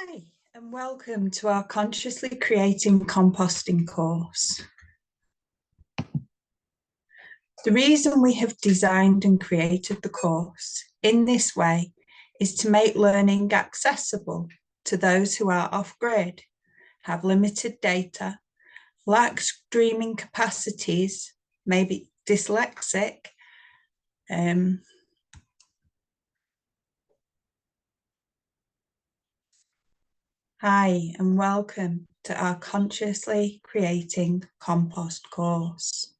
Hi, and welcome to our Consciously Creating Composting course. The reason we have designed and created the course in this way is to make learning accessible to those who are off-grid, have limited data, lack streaming capacities, maybe dyslexic, Hi, and welcome to our Consciously Creating Compost course.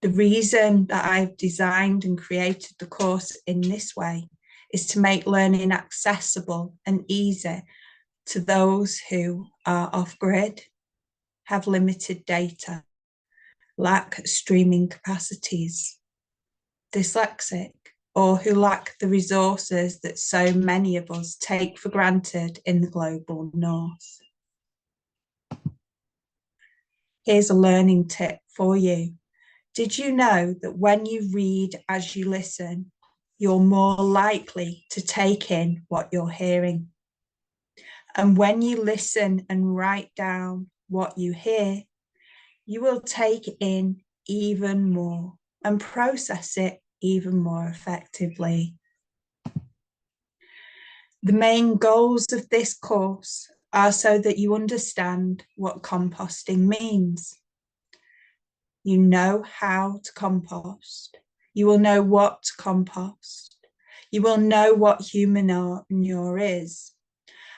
The reason that I've designed and created the course in this way is to make learning accessible and easy to those who are off-grid, have limited data, lack streaming capacities, dyslexic, or who lack the resources that so many of us take for granted in the global north. Here's a learning tip for you. Did you know that when you read as you listen, you're more likely to take in what you're hearing? And when you listen and write down what you hear, you will take in even more and process it even more effectively. The main goals of this course are so that you understand what composting means. You know how to compost. You will know what to compost. You will know what human manure is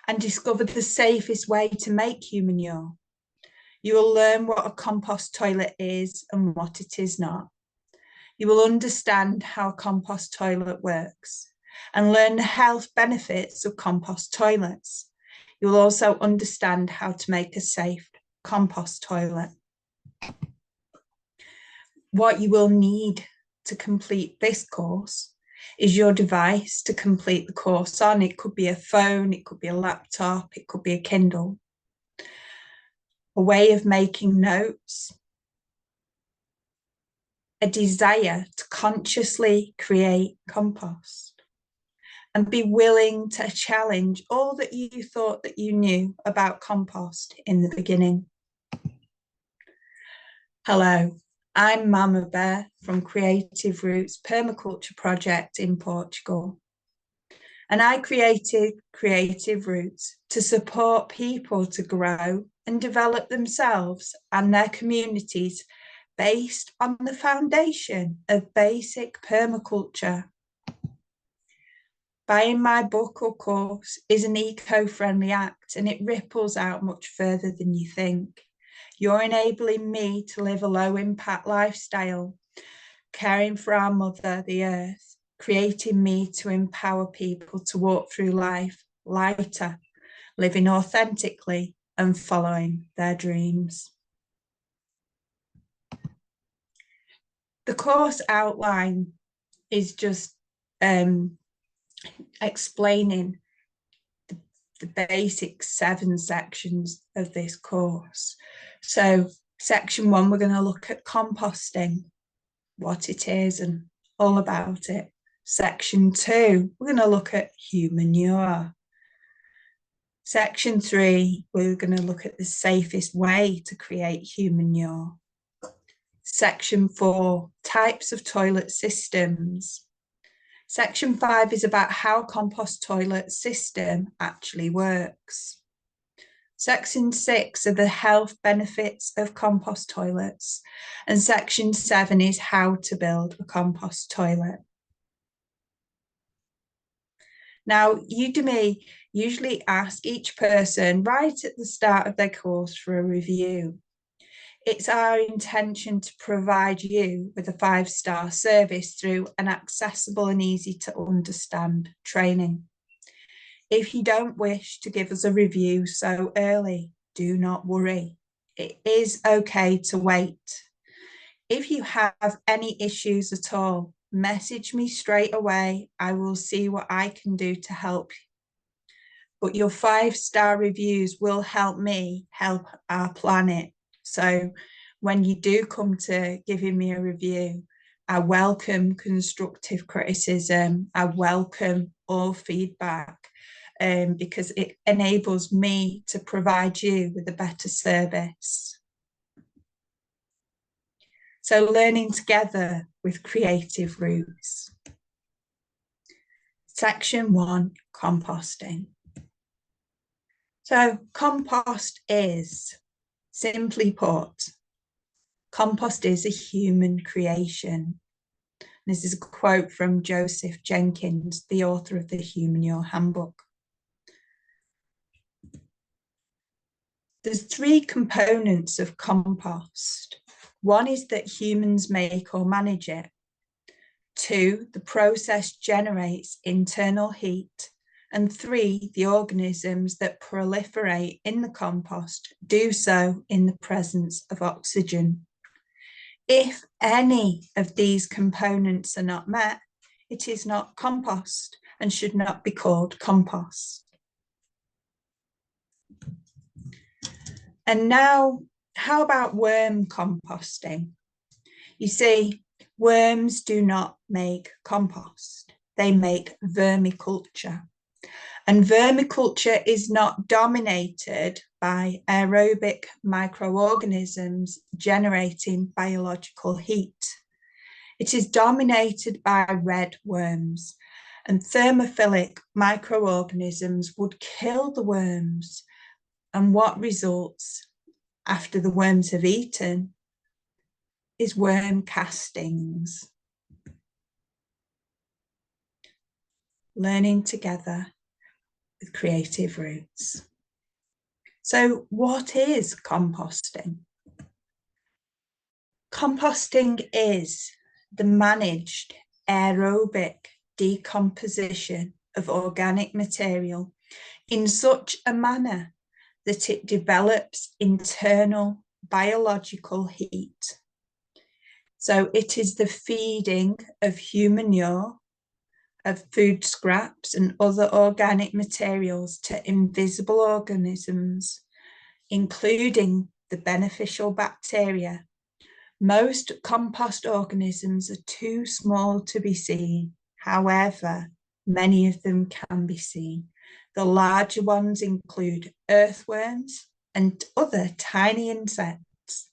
and discover the safest way to make human manure. You will learn what a compost toilet is and what it is not. You will understand how a compost toilet works and learn the health benefits of compost toilets. You will also understand how to make a safe compost toilet. What you will need to complete this course is your device to complete the course on. It could be a phone, it could be a laptop, it could be a Kindle. A way of making notes, a desire to consciously create compost, and be willing to challenge all that you thought that you knew about compost in the beginning. Hello, I'm Mamabear from Creative Rootz Permaculture Project in Portugal. And I created Creative Rootz to support people to grow and develop themselves and their communities based on the foundation of basic permaculture. Buying my book or course is an eco-friendly act, and it ripples out much further than you think. You're enabling me to live a low-impact lifestyle, caring for our mother, the earth, creating me to empower people to walk through life lighter, living authentically and following their dreams. The course outline is just explaining the basic 7 sections of this course. So section 1, we're going to look at composting, what it is and all about it. Section 2, we're going to look at human manure. Section 3, we're going to look at the safest way to create human manure. Section 4, types of toilet systems. Section 5 is about how compost toilet system actually works. Section 6 are the health benefits of compost toilets. And section 7 is how to build a compost toilet. Now, Udemy usually ask each person right at the start of their course for a review. It's our intention to provide you with a 5-star service through an accessible and easy to understand training. If you don't wish to give us a review so early, do not worry. It is okay to wait. If you have any issues at all, message me straight away. I will see what I can do to help you. But your 5-star reviews will help me help our planet. So when you do come to giving me a review, I welcome constructive criticism. I welcome all feedback. because it enables me to provide you with a better service. So learning together with creative Rootz. Section 1, composting. So compost is, simply put, compost is a human creation. This is a quote from Joseph Jenkins, the author of the Humanure Handbook. There's 3 components of compost. 1 is that humans make or manage it. 2, the process generates internal heat. And 3, the organisms that proliferate in the compost do so in the presence of oxygen. If any of these components are not met, it is not compost and should not be called compost. And now, how about worm composting? You see, worms do not make compost. They make vermiculture. And vermiculture is not dominated by aerobic microorganisms generating biological heat. It is dominated by red worms, and thermophilic microorganisms would kill the worms. And what results after the worms have eaten is worm castings. Learning together with creative Rootz. So what is composting? Composting is the managed aerobic decomposition of organic material in such a manner that it develops internal biological heat. So it is the feeding of human manure, of food scraps and other organic materials to invisible organisms, including the beneficial bacteria. Most compost organisms are too small to be seen. However, many of them can be seen. The larger ones include earthworms and other tiny insects.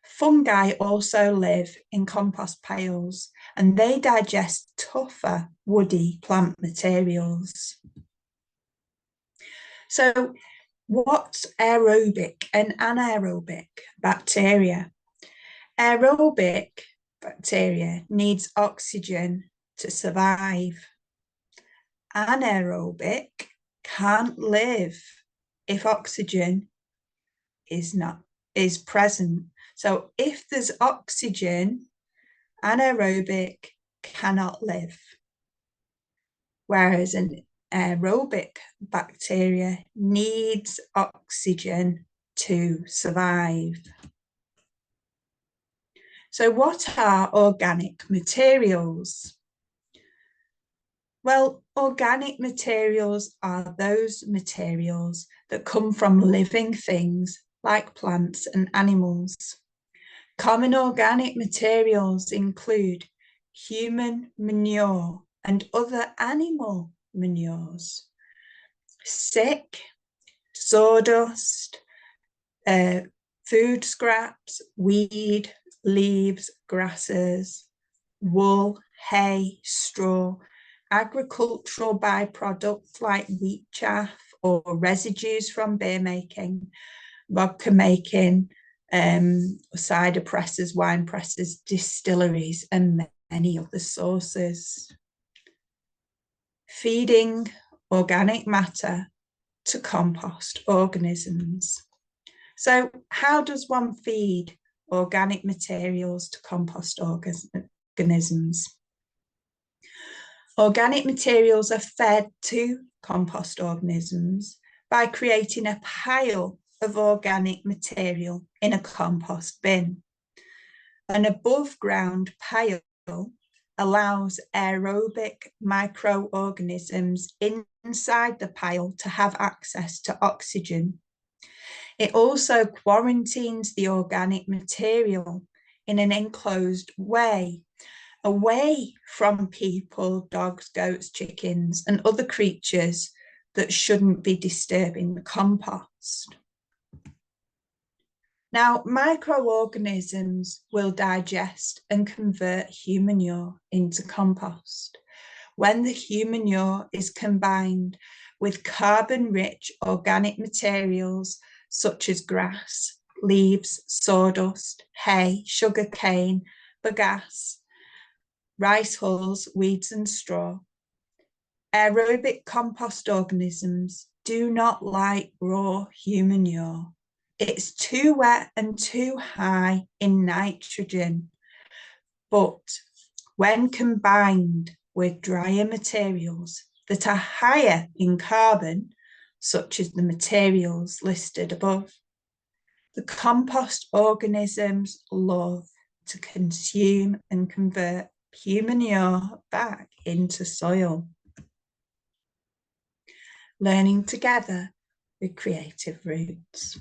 Fungi also live in compost piles, and they digest tougher, woody plant materials. So, what's aerobic and anaerobic bacteria? Aerobic bacteria needs oxygen to survive. Anaerobic can't live if oxygen is present. So if there's oxygen, anaerobic cannot live. Whereas an aerobic bacteria needs oxygen to survive. So what are organic materials? Well, organic materials are those materials that come from living things like plants and animals. Common organic materials include human manure and other animal manures, sick, sawdust, food scraps, weed, leaves, grasses, wool, hay, straw, agricultural byproducts like wheat chaff or residues from beer making, vodka making, cider presses, wine presses, distilleries, and many other sources. Feeding organic matter to compost organisms. So how does one feed organic materials to compost organisms? Organic materials are fed to compost organisms by creating a pile of organic material in a compost bin. An above ground pile allows aerobic microorganisms inside the pile to have access to oxygen. It also quarantines the organic material in an enclosed way, away from people, dogs, goats, chickens, and other creatures that shouldn't be disturbing the compost. Now, microorganisms will digest and convert human manure into compost. When the human manure is combined with carbon-rich organic materials such as grass, leaves, sawdust, hay, sugar cane, bagasse, rice hulls, weeds and straw. Aerobic compost organisms do not like raw human manure. It's too wet and too high in nitrogen, but when combined with drier materials that are higher in carbon, such as the materials listed above, the compost organisms love to consume and convert human manure back into soil. Learning together with creative roots.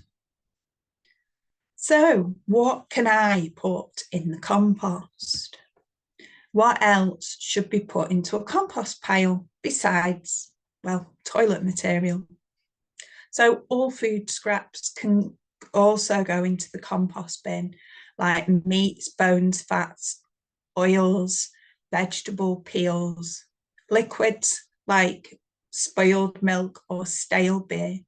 So, what can I put in the compost? What else should be put into a compost pile besides, well, toilet material? So all food scraps can also go into the compost bin, like meats, bones, fats, oils, vegetable peels, liquids like spoiled milk or stale beer,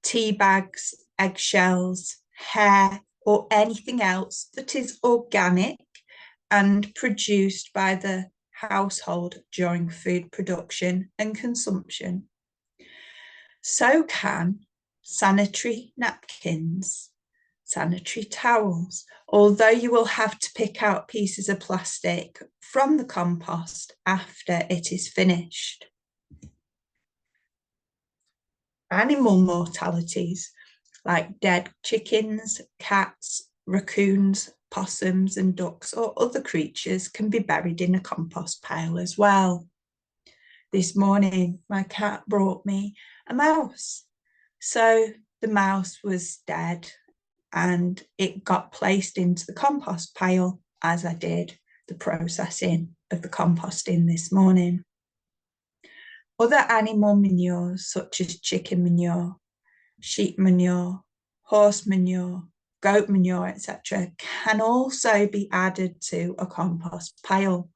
tea bags, eggshells, hair, or anything else that is organic and produced by the household during food production and consumption. So can sanitary napkins, sanitary towels, although you will have to pick out pieces of plastic from the compost after it is finished. Animal mortalities like dead chickens, cats, raccoons, possums and ducks or other creatures can be buried in a compost pile as well. This morning, my cat brought me a mouse. So the mouse was dead and it got placed into the compost pile as I did the processing of the composting this morning. Other animal manures such as chicken manure, sheep manure, horse manure, goat manure, etc., can also be added to a compost pile.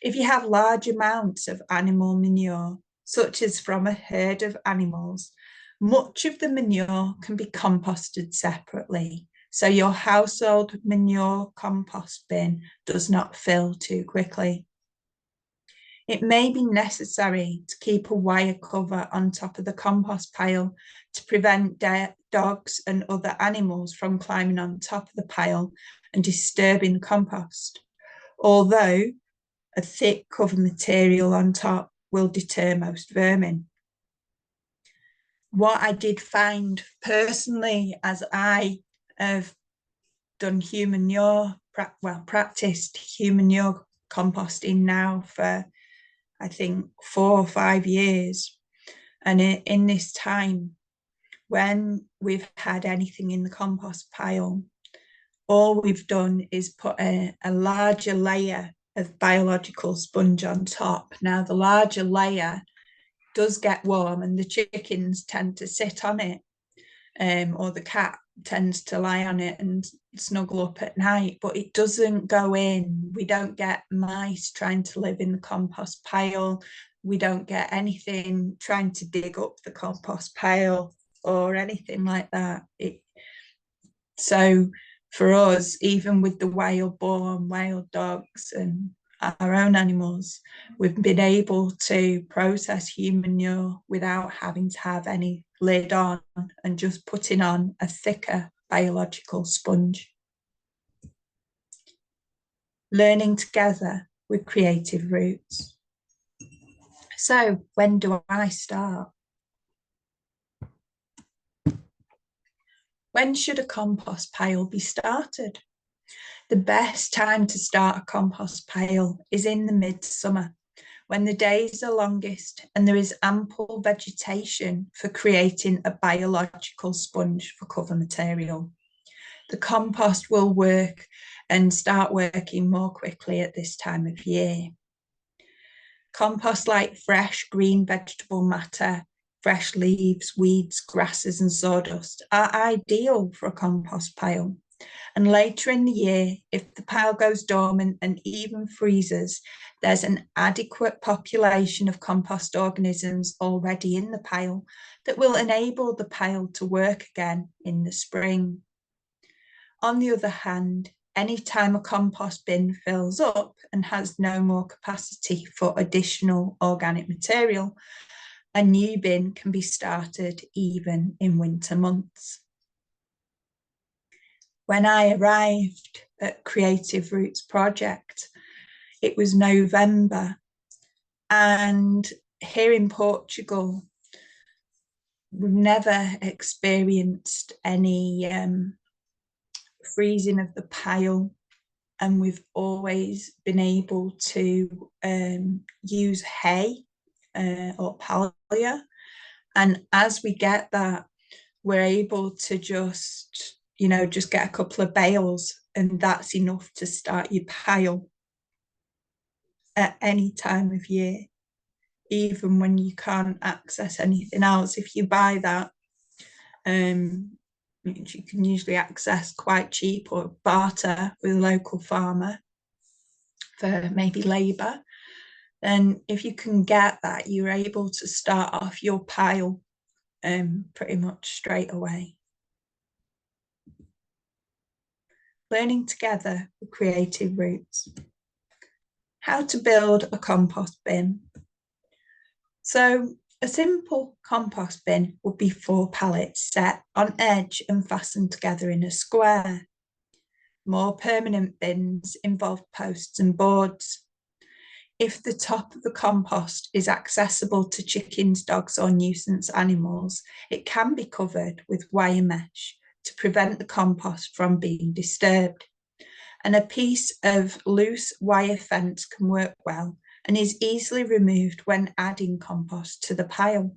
If you have large amounts of animal manure, such as from a herd of animals, much of the manure can be composted separately, so your household manure compost bin does not fill too quickly. It may be necessary to keep a wire cover on top of the compost pile to prevent dogs and other animals from climbing on top of the pile and disturbing the compost, although a thick cover material on top will deter most vermin. What I did find personally, as I have done human manure, practiced human manure composting now for I think 4 or 5 years. And in this time, when we've had anything in the compost pile, all we've done is put a larger layer of biological sponge on top. Now, the larger layer does get warm and the chickens tend to sit on it, or the cat tends to lie on it and snuggle up at night, but it doesn't go in. We don't get mice trying to live in the compost pile. We don't get anything trying to dig up the compost pile or anything like that. So for us, even with the wild-born wild dogs and our own animals, we've been able to process human manure without having to have any lid on and just putting on a thicker biological sponge. Learning together with creative roots. So when do I start? When should a compost pile be started? The best time to start a compost pile is in the midsummer, when the days are longest and there is ample vegetation for creating a biological sponge for cover material. The compost will work and start working more quickly at this time of year. Compost like fresh green vegetable matter fresh leaves, weeds, grasses, and sawdust are ideal for a compost pile. And later in the year, if the pile goes dormant and even freezes, there's an adequate population of compost organisms already in the pile that will enable the pile to work again in the spring. On the other hand, any time a compost bin fills up and has no more capacity for additional organic material, a new bin can be started even in winter months. When I arrived at Creative Rootz Project, it was November, and here in Portugal, we've never experienced any freezing of the pile, and we've always been able to use hay or pallier. And as we get that, we're able to just get a couple of bales, and that's enough to start your pile at any time of year, even when you can't access anything else. If you buy that, which you can usually access quite cheap or barter with a local farmer for maybe labour, then if you can get that, you're able to start off your pile pretty much straight away. Learning together with Creative Rootz. How to build a compost bin. So a simple compost bin would be 4 pallets set on edge and fastened together in a square. More permanent bins involve posts and boards. If the top of the compost is accessible to chickens, dogs, or nuisance animals, it can be covered with wire mesh to prevent the compost from being disturbed. And a piece of loose wire fence can work well and is easily removed when adding compost to the pile.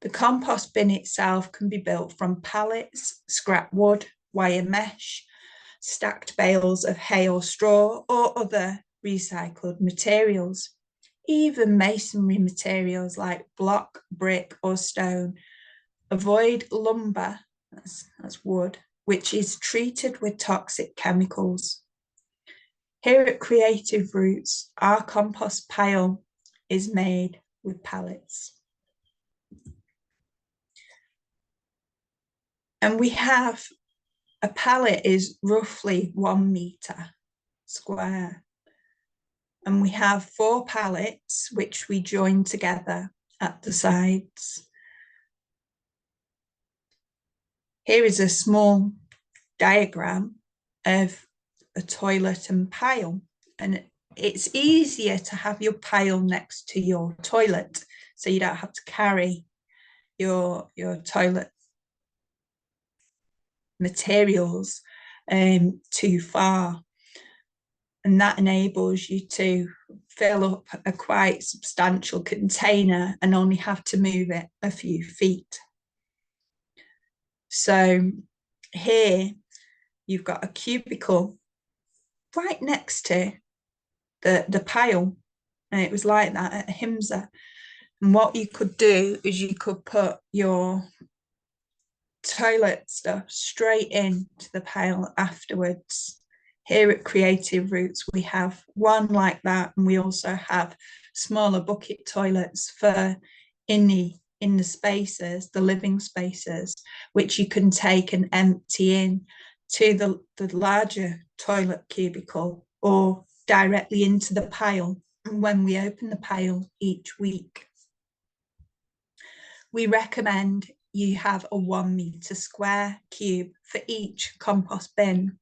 The compost bin itself can be built from pallets, scrap wood, wire mesh, stacked bales of hay or straw, or other recycled materials. Even masonry materials like block, brick, or stone. Avoid lumber, that's wood, which is treated with toxic chemicals. Here at Creative Rootz, our compost pile is made with pallets. And we have, a pallet is roughly 1 metre square. And we have 4 pallets, which we join together at the sides. Here is a small diagram of a toilet and pile, and it's easier to have your pile next to your toilet, so you don't have to carry your toilet materials too far, and that enables you to fill up a quite substantial container and only have to move it a few feet. So here you've got a cubicle right next to the pile, and it was like that at Himsa. And what you could do is you could put your toilet stuff straight into the pile afterwards. Here at Creative Rootz, we have one like that, and we also have smaller bucket toilets for in the spaces, the living spaces, which you can take and empty in to the larger toilet cubicle or directly into the pile when we open the pile each week. We recommend you have a 1 metre square cube for each compost bin.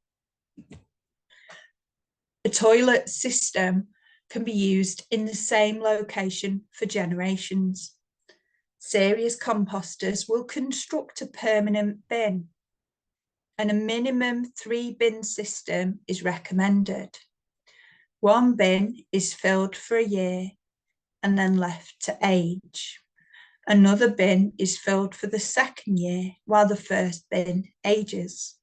A toilet system can be used in the same location for generations. Serious composters will construct a permanent bin, and a minimum 3 bin system is recommended. 1 bin is filled for a year and then left to age. Another bin is filled for the second year while the first bin ages.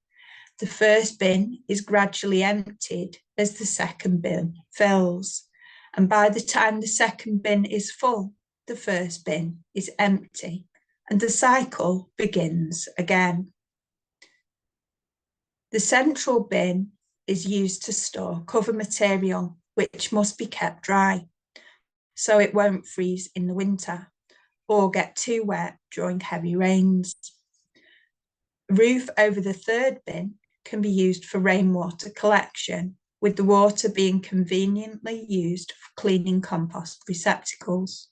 The first bin is gradually emptied as the second bin fills, and by the time the second bin is full, the first bin is empty and the cycle begins again. The central bin is used to store cover material, which must be kept dry, so it won't freeze in the winter or get too wet during heavy rains. A roof over the third bin can be used for rainwater collection, with the water being conveniently used for cleaning compost receptacles.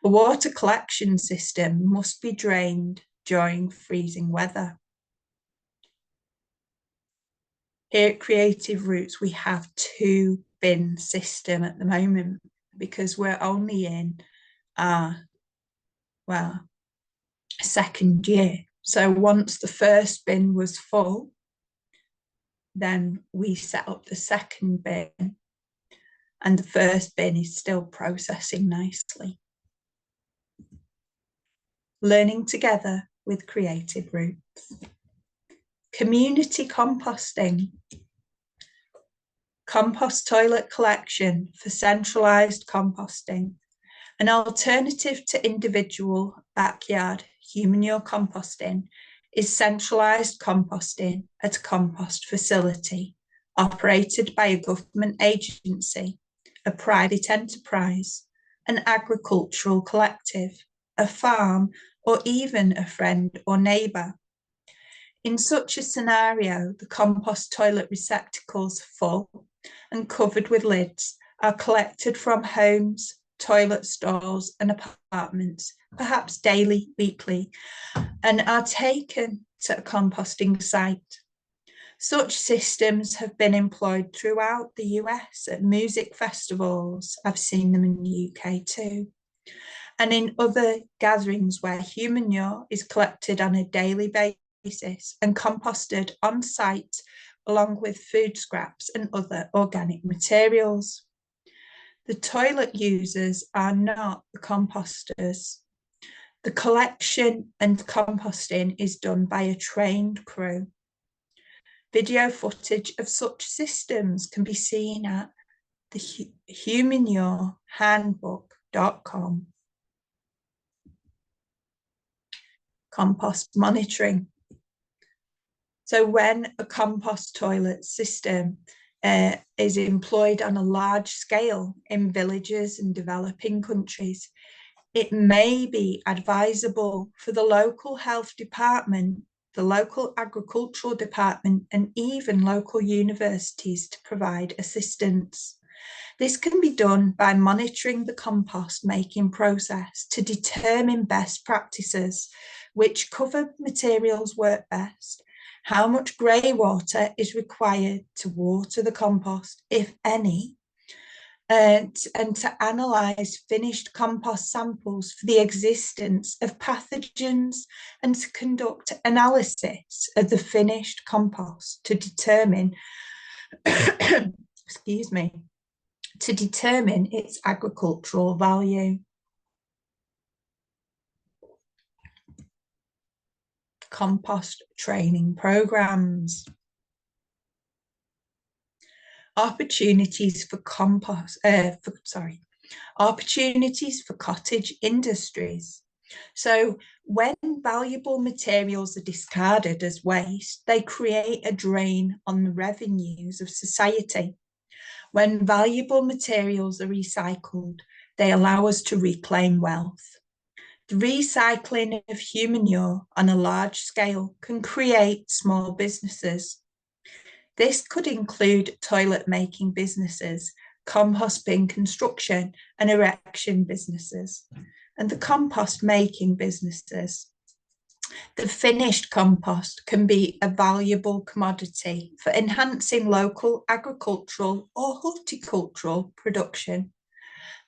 A water collection system must be drained during freezing weather. Here at Creative Rootz, we have 2-bin system at the moment because we're only in our, second year. So once the first bin was full, then we set up the second bin, and the first bin is still processing nicely. Learning together with Creative Rootz. Community composting. Compost toilet collection for centralised composting. An alternative to individual backyard humanure composting is centralised composting at a compost facility operated by a government agency, a private enterprise, an agricultural collective, a farm, or even a friend or neighbour. In such a scenario, the compost toilet receptacles full and covered with lids are collected from homes, toilet stalls and apartments, perhaps daily, weekly, and are taken to a composting site. Such systems have been employed throughout the US at music festivals. I've seen them in the UK too. And in other gatherings where human manure is collected on a daily basis and composted on site along with food scraps and other organic materials. The toilet users are not the composters. The collection and composting is done by a trained crew. Video footage of such systems can be seen at the humanurehandbook.com. Compost monitoring. So when a compost toilet system is employed on a large scale in villages and developing countries, it may be advisable for the local health department, the local agricultural department, and even local universities to provide assistance. This can be done by monitoring the compost making process to determine best practices, which cover materials work best, how much grey water is required to water the compost, if any, and to analyse finished compost samples for the existence of pathogens and to conduct analysis of the finished compost to determine, excuse me, to determine its agricultural value. Compost training programs. Opportunities for opportunities for cottage industries. So when valuable materials are discarded as waste, they create a drain on the revenues of society. When valuable materials are recycled, they allow us to reclaim wealth. The recycling of human manure on a large scale can create small businesses. This could include toilet making businesses, compost bin construction and erection businesses, and the compost making businesses. The finished compost can be a valuable commodity for enhancing local agricultural or horticultural production.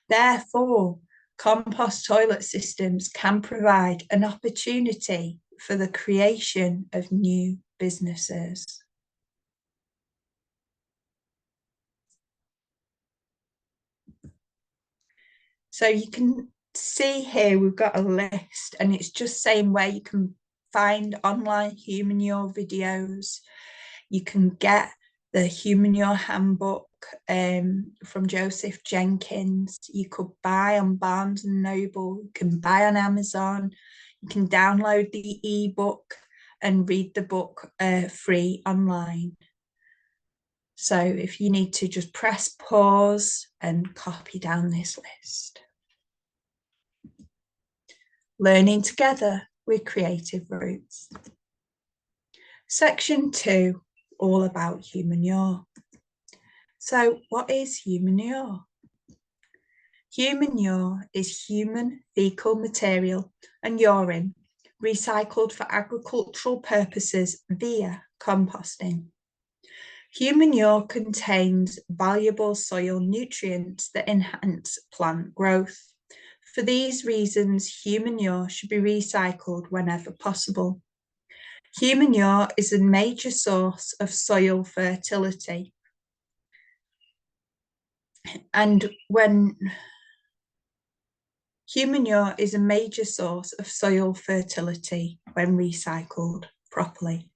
Therefore, compost toilet systems can provide an opportunity for the creation of new businesses. So you can see here we've got a list, and it's just saying where you can find online human manure videos. You can get the human manure handbook from Joseph Jenkins. You could buy on Barnes and Noble, you can buy on Amazon, you can download the ebook and read the book free online. So if you need to, just press pause and copy down this list. Learning together with creative roots. Section 2, all about humanure. So what is humanure? Humanure is human fecal material and urine recycled for agricultural purposes via composting. Humanure contains valuable soil nutrients that enhance plant growth. For these reasons, humanure should be recycled whenever possible. Humanure is a major source of soil fertility. And when humanure is a major source of soil fertility when recycled properly.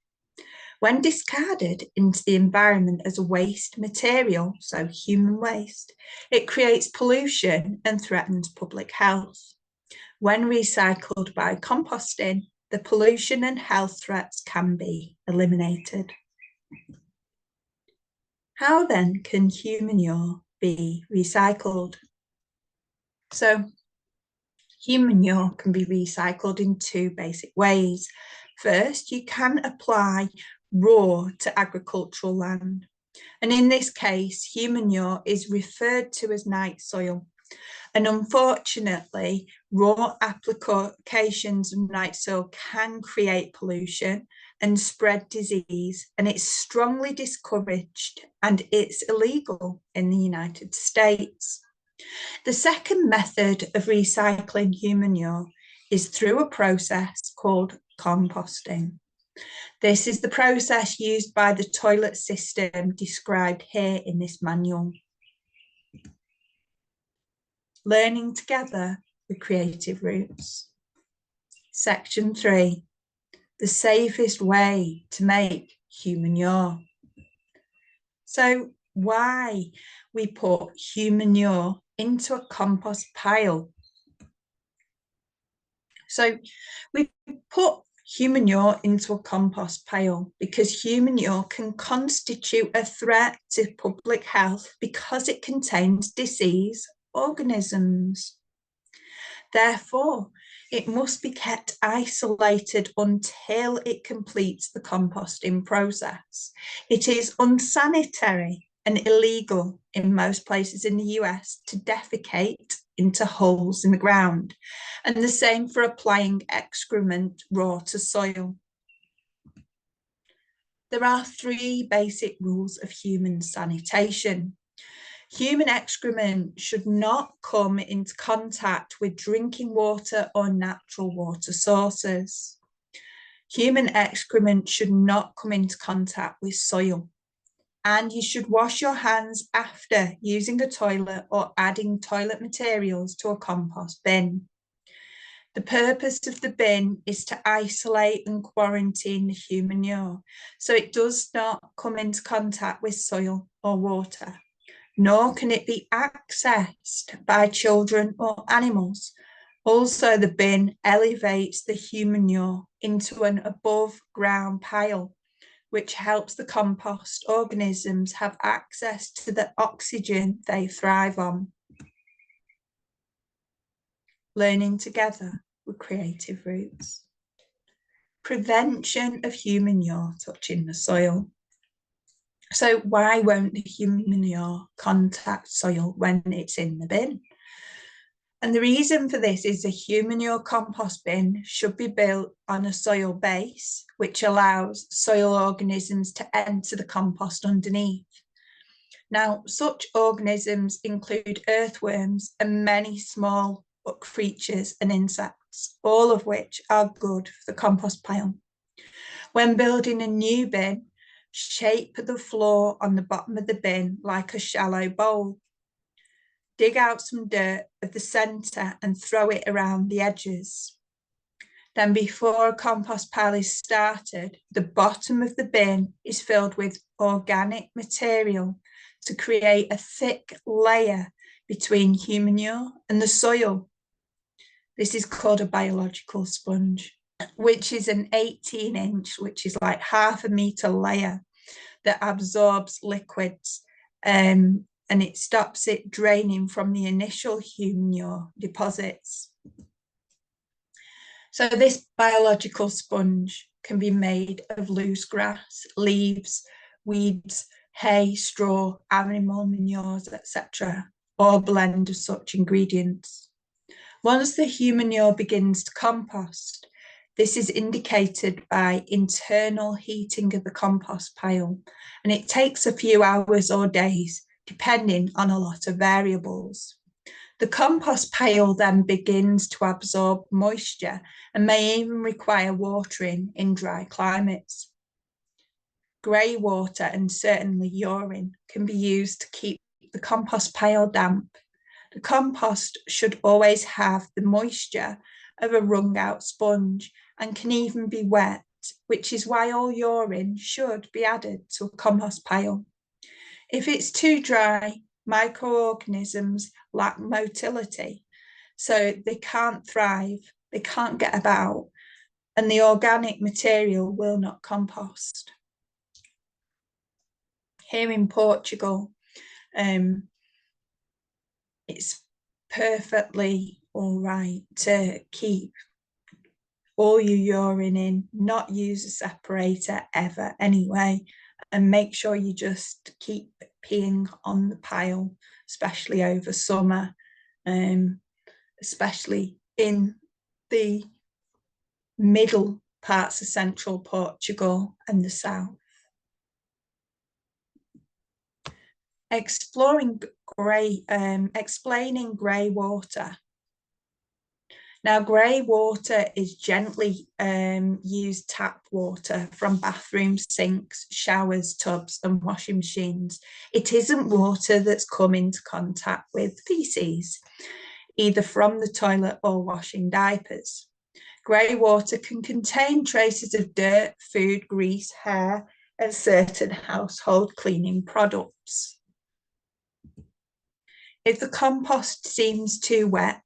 When discarded into the environment as a waste material, so human waste, it creates pollution and threatens public health. When recycled by composting, the pollution and health threats can be eliminated. How then can humanure be recycled? So, humanure can be recycled in two basic ways. First, you can apply raw to agricultural land. And in this case, humanure is referred to as night soil. And unfortunately, raw applications of night soil can create pollution and spread disease, and it's strongly discouraged and it's illegal in the United States. The second method of recycling humanure is through a process called composting. This is the process used by the toilet system described here in this manual. Learning together with creative roots. Section 3, the safest way to make humanure. So why we put humanure into a compost pile? So we put humanure into a compost pile because humanure can constitute a threat to public health because it contains disease organisms. Therefore, it must be kept isolated until it completes the composting process. It is unsanitary and illegal in most places in the US to defecate into holes in the ground, and the same for applying excrement raw to soil. There are 3 basic rules of human sanitation. Human excrement should not come into contact with drinking water or natural water sources. Human excrement should not come into contact with soil. And you should wash your hands after using a toilet or adding toilet materials to a compost bin. The purpose of the bin is to isolate and quarantine the humanure, so it does not come into contact with soil or water, nor can it be accessed by children or animals. Also, the bin elevates the humanure into an above ground pile, which helps the compost organisms have access to the oxygen they thrive on. Learning together with creative roots. Prevention of humanure touching the soil. So why won't the humanure contact soil when it's in the bin? And the reason for this is a humanure compost bin should be built on a soil base, which allows soil organisms to enter the compost underneath. Now, such organisms include earthworms and many small creatures and insects, all of which are good for the compost pile. When building a new bin, shape the floor on the bottom of the bin like a shallow bowl. Dig out some dirt at the centre and throw it around the edges. Then before a compost pile is started, the bottom of the bin is filled with organic material to create a thick layer between human manure and the soil. This is called a biological sponge, which is an 18-inch, which is like half a meter layer that absorbs liquids, and it stops it draining from the initial human manure deposits. So this biological sponge can be made of loose grass, leaves, weeds, hay, straw, animal manures, etc., or a blend of such ingredients. Once the human manure begins to compost, this is indicated by internal heating of the compost pile, and it takes a few hours or days, depending on a lot of variables. The compost pile then begins to absorb moisture and may even require watering in dry climates. Grey water and certainly urine can be used to keep the compost pile damp. The compost should always have the moisture of a wrung out sponge and can even be wet, which is why all urine should be added to a compost pile. If it's too dry, microorganisms lack motility, so they can't thrive, they can't get about, and the organic material will not compost. Here in Portugal, it's perfectly all right to keep all your urine in, not use a separator ever anyway, and make sure you just keep peeing on the pile, especially over summer, especially in the middle parts of central Portugal and the south. Explaining grey water. Now, grey water is gently used tap water from bathrooms, sinks, showers, tubs, and washing machines. It isn't water that's come into contact with feces, either from the toilet or washing diapers. Grey water can contain traces of dirt, food, grease, hair, and certain household cleaning products. If the compost seems too wet,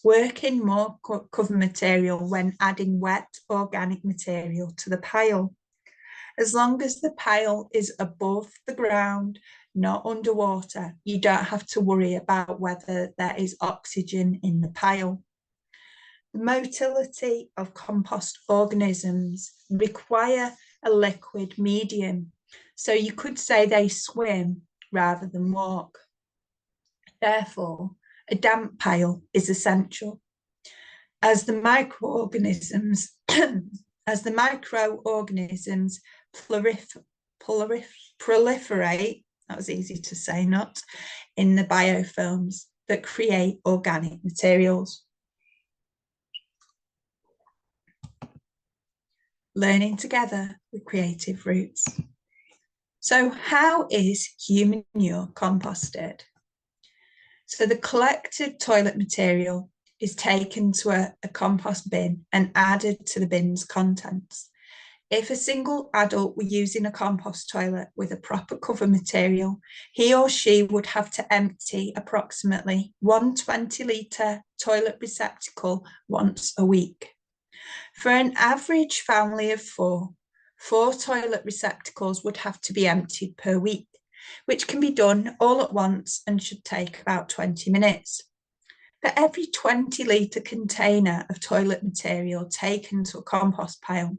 work in more cover material when adding wet organic material to the pile. As long as the pile is above the ground, not underwater, you don't have to worry about whether there is oxygen in the pile. The motility of compost organisms require a liquid medium, so you could say they swim rather than walk. Therefore, a damp pile is essential. As the microorganisms proliferate, that was easy to say, not, in the biofilms that create organic materials. Learning together with creative roots. So how is human manure composted? So the collected toilet material is taken to a compost bin and added to the bin's contents. If a single adult were using a compost toilet with a proper cover material, he or she would have to empty approximately 1 20-litre toilet receptacle once a week. For an average family of 4 toilet receptacles would have to be emptied per week, which can be done all at once and should take about 20 minutes. For every 20-litre container of toilet material taken to a compost pile,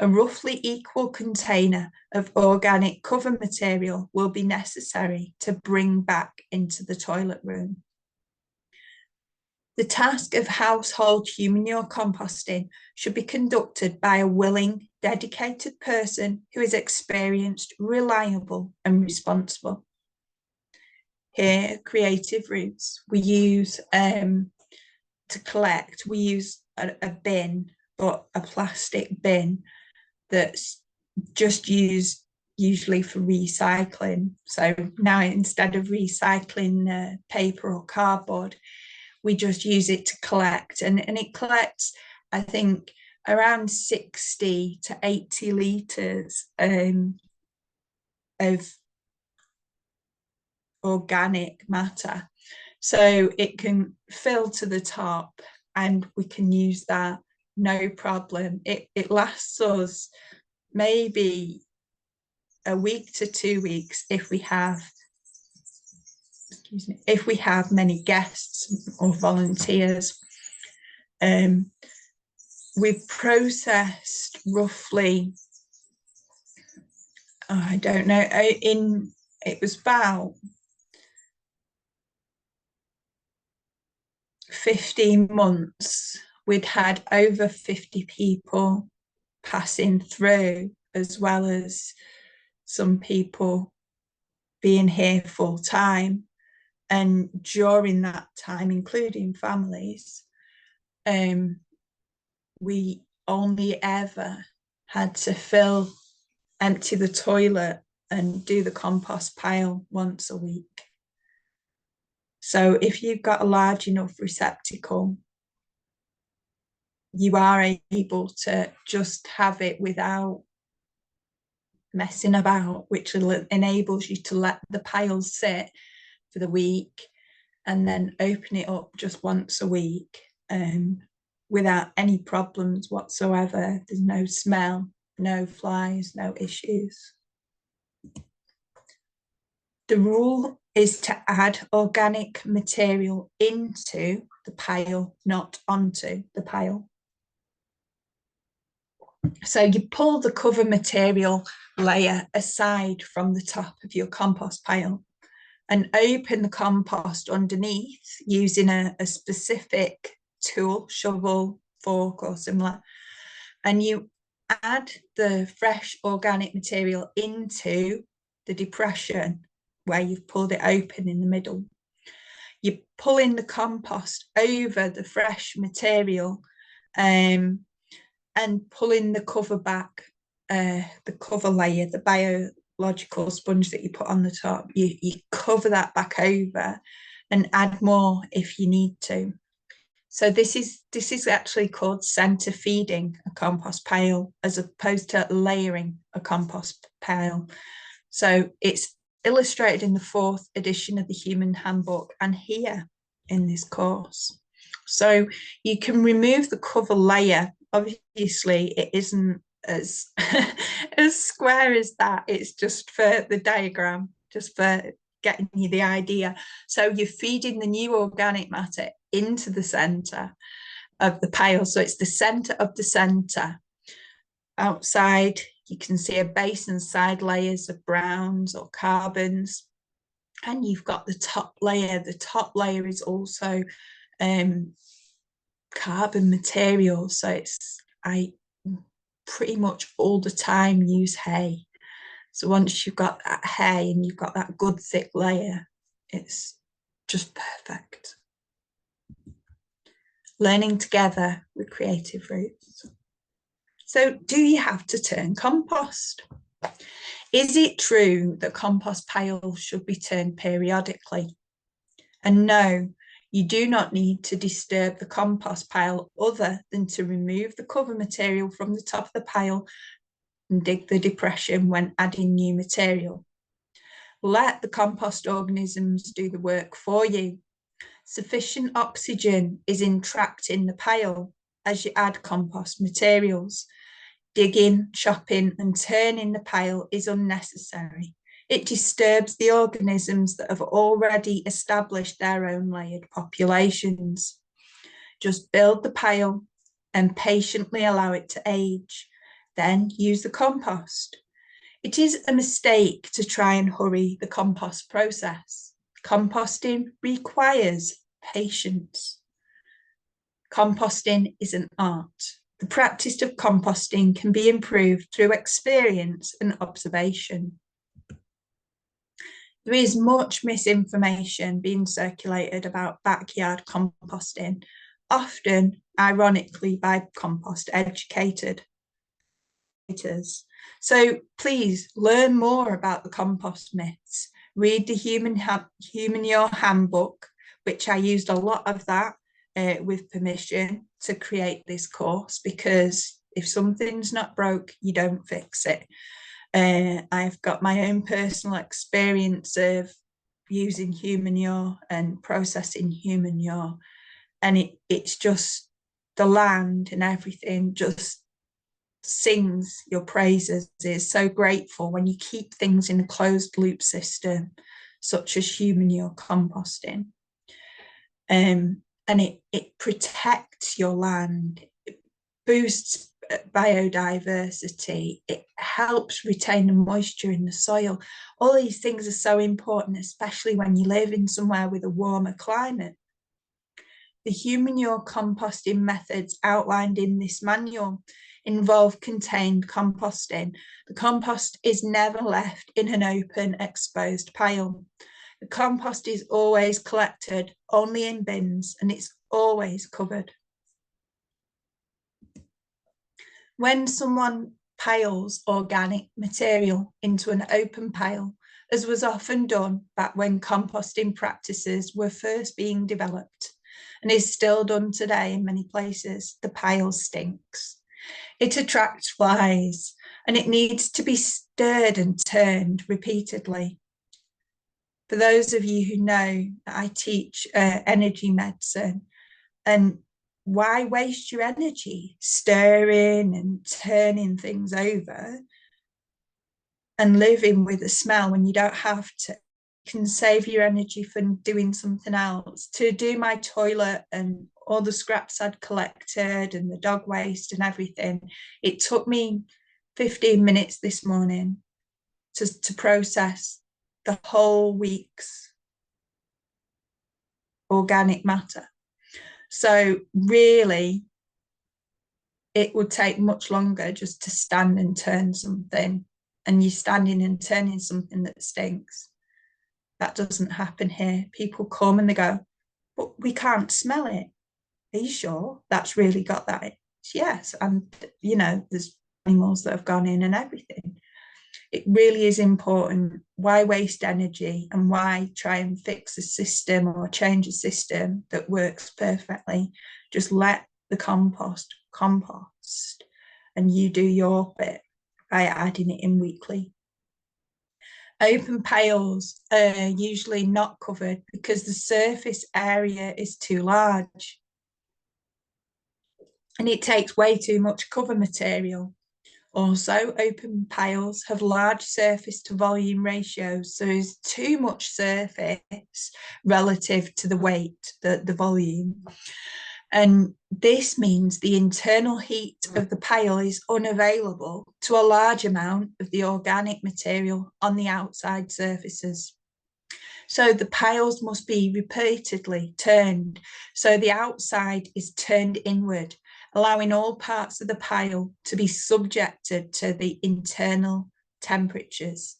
a roughly equal container of organic cover material will be necessary to bring back into the toilet room. The task of household human manure composting should be conducted by a willing, dedicated person who is experienced, reliable, and responsible. Here, Creative Roots, we use to collect, we use a bin, but a plastic bin that's just used usually for recycling. So now instead of recycling paper or cardboard, we just use it to collect, and it collects, I think, around 60 to 80 litres of organic matter. So it can fill to the top and we can use that, no problem. It lasts us maybe a week to 2 weeks if we have, if we have many guests or volunteers. We've processed roughly, I don't know, it was about 15 months. We'd had over 50 people passing through, as well as some people being here full time. And during that time, including families, we only ever had to empty the toilet and do the compost pile once a week. So if you've got a large enough receptacle, you are able to just have it without messing about, which enables you to let the piles sit for the week and then open it up just once a week without any problems whatsoever. There's no smell, no flies, no issues. The rule is to add organic material into the pile, not onto the pile. So you pull the cover material layer aside from the top of your compost pile and open the compost underneath using a specific tool, shovel, fork or similar, and you add the fresh organic material into the depression where you've pulled it open in the middle. You're pulling the compost over the fresh material and pulling the cover back, the cover layer, the biological sponge that you put on the top, you cover that back over and add more if you need to. So this is actually called center feeding a compost pile as opposed to layering a compost pile. So it's illustrated in the 4th edition of the Human Handbook and here in this course. So you can remove the cover layer. Obviously, it isn't as as square as that. It's just for the diagram, just for getting you the idea. So you're feeding the new organic matter into the center of the pile. So it's the center of the center. Outside, you can see a base and side layers of browns or carbons. And you've got the top layer. The top layer is also carbon material. So I pretty much all the time use hay. So once you've got that hay and you've got that good thick layer, it's just perfect. Learning together with creative Rootz. So do you have to turn compost? Is it true that compost piles should be turned periodically? And no, you do not need to disturb the compost pile other than to remove the cover material from the top of the pile and dig the depression when adding new material. Let the compost organisms do the work for you. Sufficient oxygen is entrapped in the pile as you add compost materials. Digging, chopping and turning the pile is unnecessary. It disturbs the organisms that have already established their own layered populations. Just build the pile and patiently allow it to age. Then use the compost. It is a mistake to try and hurry the compost process. Composting requires patience. Composting is an art. The practice of composting can be improved through experience and observation. There is much misinformation being circulated about backyard composting, often, ironically, by compost educators. So please learn more about the compost myths. Read the Human Your Handbook, which I used a lot of that with permission to create this course, because if something's not broke, you don't fix it. I've got my own personal experience of using human manure and processing human manure, and it's just the land and everything just sings your praises. Is so grateful when you keep things in a closed loop system, such as human manure composting. And it protects your land, it boosts biodiversity, it helps retain the moisture in the soil. All these things are so important, especially when you live in somewhere with a warmer climate. The human manure composting methods outlined in this manual involve contained composting. The compost is never left in an open, exposed pile. The compost is always collected only in bins, and it's always covered. When someone piles organic material into an open pile, as was often done back when composting practices were first being developed, and is still done today in many places, the pile stinks. It attracts flies, and it needs to be stirred and turned repeatedly. For those of you who know, I teach energy medicine, and why waste your energy stirring and turning things over and living with a smell when you don't have to? You can save your energy for doing something else. To do my toilet and all the scraps I'd collected and the dog waste and everything, it took me 15 minutes this morning to process the whole week's organic matter. So really, it would take much longer just to stand and turn something, and you're standing and turning something that stinks. That doesn't happen here. People come and they go, but we can't smell it. Are you sure that's really got that? Yes. And, you know, there's animals that have gone in and everything. It really is important. Why waste energy, and why try and fix a system or change a system that works perfectly? Just let the compost, and you do your bit by adding it in weekly. Open piles are usually not covered because the surface area is too large, and it takes way too much cover material. Also, open piles have large surface to volume ratios, so there's too much surface relative to the weight, the volume. And this means the internal heat of the pile is unavailable to a large amount of the organic material on the outside surfaces. So the piles must be repeatedly turned, so the outside is turned inward, allowing all parts of the pile to be subjected to the internal temperatures.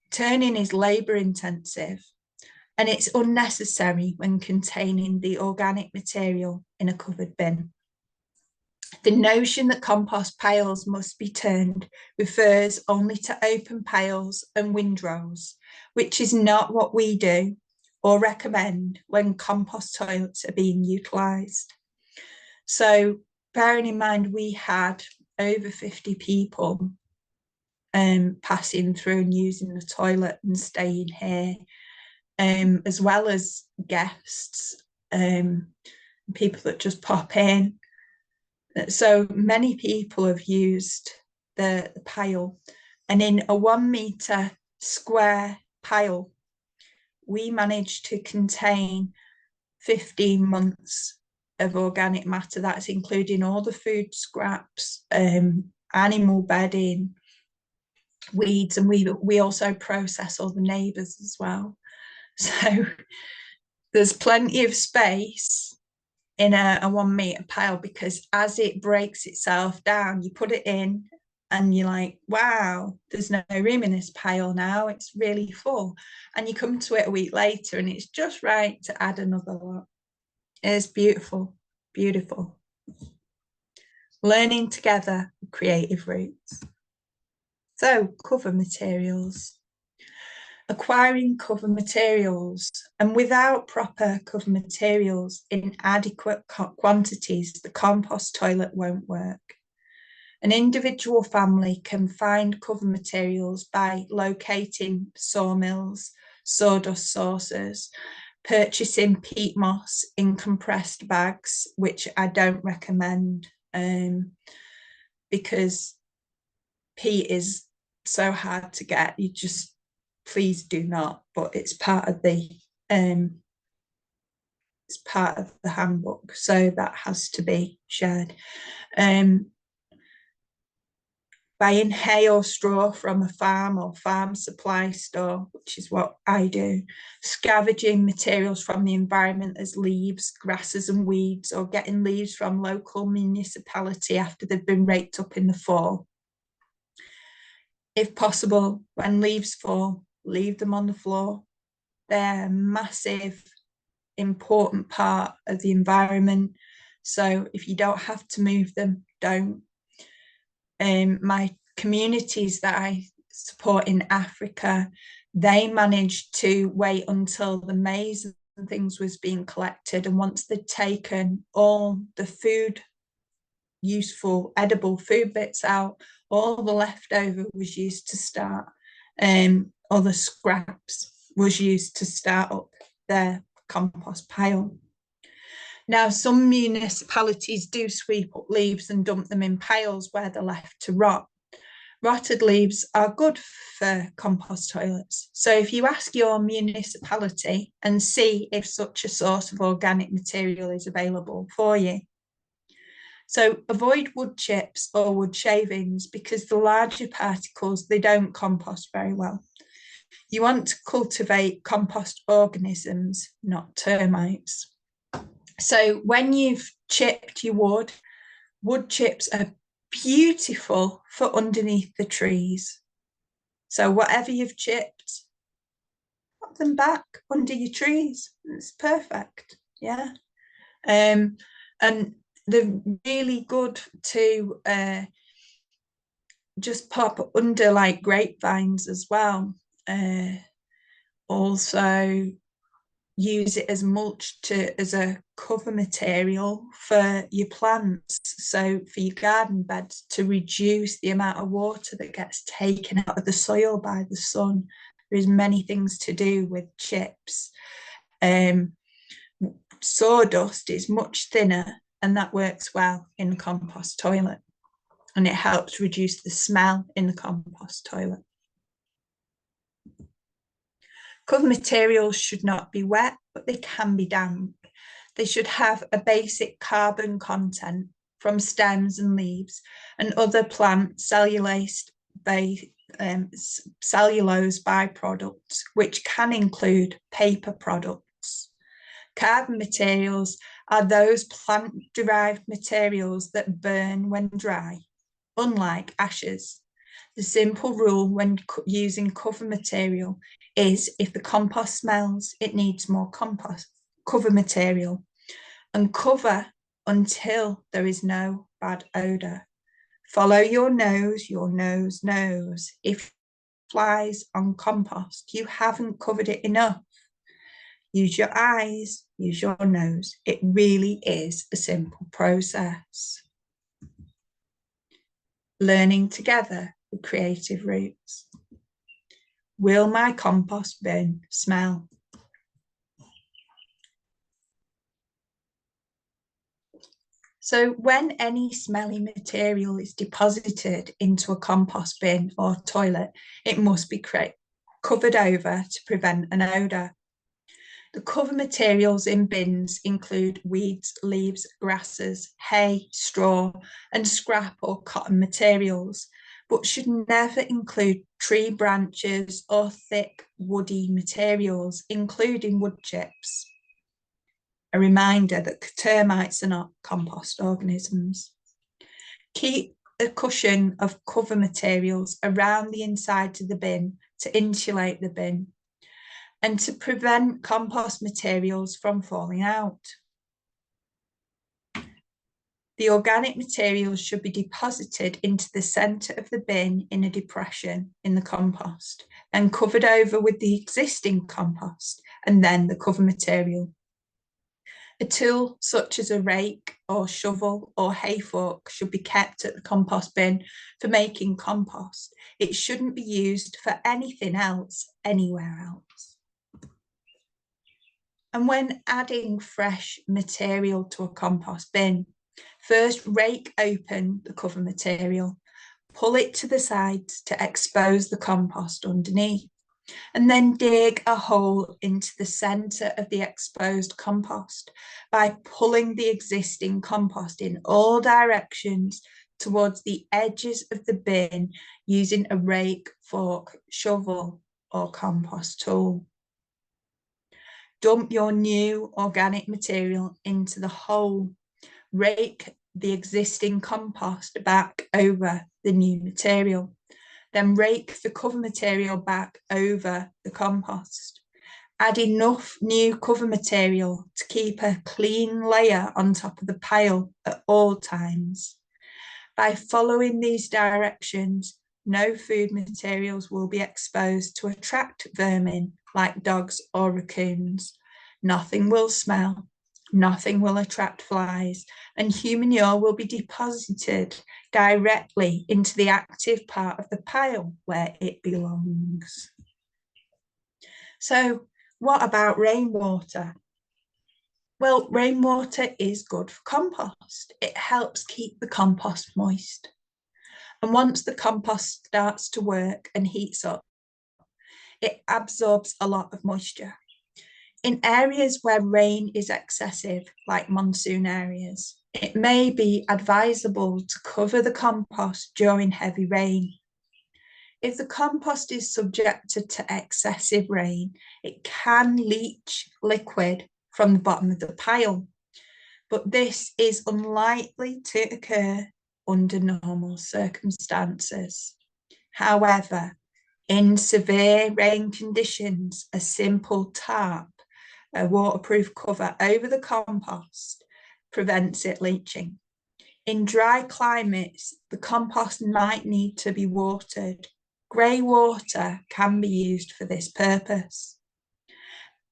Turning is labour intensive, and it's unnecessary when containing the organic material in a covered bin. The notion that compost piles must be turned refers only to open piles and windrows, which is not what we do or recommend when compost toilets are being utilised. So bearing in mind, we had over 50 people passing through and using the toilet and staying here, as well as guests, people that just pop in. So many people have used the pile, and in a 1 metre square pile, we managed to contain 15 months of organic matter. That's including all the food scraps, animal bedding, weeds, and we also process all the neighbours as well. So there's plenty of space in a 1 metre pile, because as it breaks itself down, you put it in and you're like, wow, there's no room in this pile now, it's really full. And you come to it a week later and it's just right to add another lot. It's beautiful, beautiful. Learning together, creative roots. So, cover materials. Acquiring cover materials, and without proper cover materials in adequate quantities, the compost toilet won't work. An individual family can find cover materials by locating sawmills, sawdust sources, purchasing peat moss in compressed bags, which I don't recommend because peat is so hard to get. You just, please do not, but it's part of the handbook, so that has to be shared. Buying hay or straw from a farm or farm supply store, which is what I do. Scavenging materials from the environment as leaves, grasses and weeds, or getting leaves from local municipality after they've been raked up in the fall. If possible, when leaves fall, leave them on the floor. They're a massive, important part of the environment. So if you don't have to move them, don't. My communities that I support in Africa, they managed to wait until the maize and things was being collected, and once they'd taken all the food, useful edible food bits out, all the leftover was used to start, all the scraps was used to start up their compost pile. Now, some municipalities do sweep up leaves and dump them in piles where they're left to rot. Rotted leaves are good for compost toilets. So if you ask your municipality and see if such a source of organic material is available for you. So avoid wood chips or wood shavings because the larger particles, they don't compost very well. You want to cultivate compost organisms, not termites. So when you've chipped your wood chips are beautiful for underneath the trees. So whatever you've chipped, put them back under your trees. It's perfect, yeah. And they're really good to just pop under like grapevines as well. Also use it as mulch as a cover material for your plants. So for your garden beds, to reduce the amount of water that gets taken out of the soil by the sun. There's many things to do with chips. Sawdust is much thinner and that works well in the compost toilet, and it helps reduce the smell in the compost toilet. Cover materials should not be wet, but they can be damp. They should have a basic carbon content from stems and leaves and other plant cellulose byproducts, which can include paper products. Carbon materials are those plant-derived materials that burn when dry, unlike ashes. The simple rule when using cover material is if the compost smells, it needs more cover material, and cover until there is no bad odour. Follow your nose knows. If flies on compost, you haven't covered it enough. Use your eyes, use your nose. It really is a simple process. Learning together with creative roots. Will my compost bin smell? So when any smelly material is deposited into a compost bin or toilet, it must be covered over to prevent an odour. The cover materials in bins include weeds, leaves, grasses, hay, straw, and scrap or cotton materials, but should never include tree branches or thick woody materials, including wood chips. A reminder that termites are not compost organisms. Keep a cushion of cover materials around the inside of the bin to insulate the bin and to prevent compost materials from falling out. The organic materials should be deposited into the centre of the bin in a depression in the compost and covered over with the existing compost and then the cover material. A tool such as a rake or shovel or hay fork should be kept at the compost bin for making compost. It shouldn't be used for anything else anywhere else. And when adding fresh material to a compost bin, first rake open the cover material, pull it to the sides to expose the compost underneath, and then dig a hole into the centre of the exposed compost by pulling the existing compost in all directions towards the edges of the bin using a rake, fork, shovel, or compost tool. Dump your new organic material into the hole. Rake the existing compost back over the new material. Then rake the cover material back over the compost. Add enough new cover material to keep a clean layer on top of the pile at all times. By following these directions, no food materials will be exposed to attract vermin like dogs or raccoons. Nothing will smell, nothing will attract flies, and human manure will be deposited directly into the active part of the pile where it belongs. So, what about rainwater? Well, rainwater is good for compost. It helps keep the compost moist. And once the compost starts to work and heats up, it absorbs a lot of moisture. In areas where rain is excessive, like monsoon areas, it may be advisable to cover the compost during heavy rain. If the compost is subjected to excessive rain, it can leach liquid from the bottom of the pile, but this is unlikely to occur under normal circumstances. However, in severe rain conditions, a simple tarp, a waterproof cover over the compost, prevents it leaching. In dry climates, the compost might need to be watered. Grey water can be used for this purpose.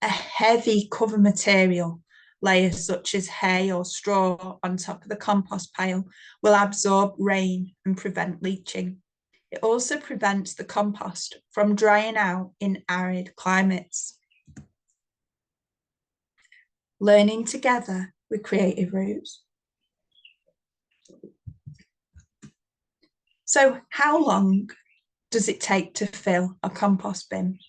A heavy cover material, layers such as hay or straw on top of the compost pile, will absorb rain and prevent leaching. It also prevents the compost from drying out in arid climates. Learning together with Creative Rootz. So, how long does it take to fill a compost bin?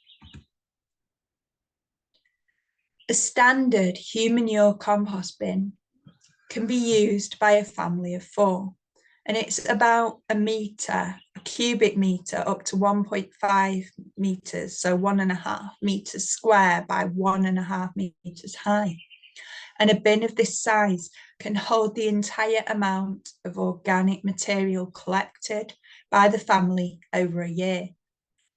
A standard human manure compost bin can be used by a family of 4, and it's about a cubic metre, up to 1.5 metres, so 1.5 metres square by 1.5 metres high. And a bin of this size can hold the entire amount of organic material collected by the family over a year,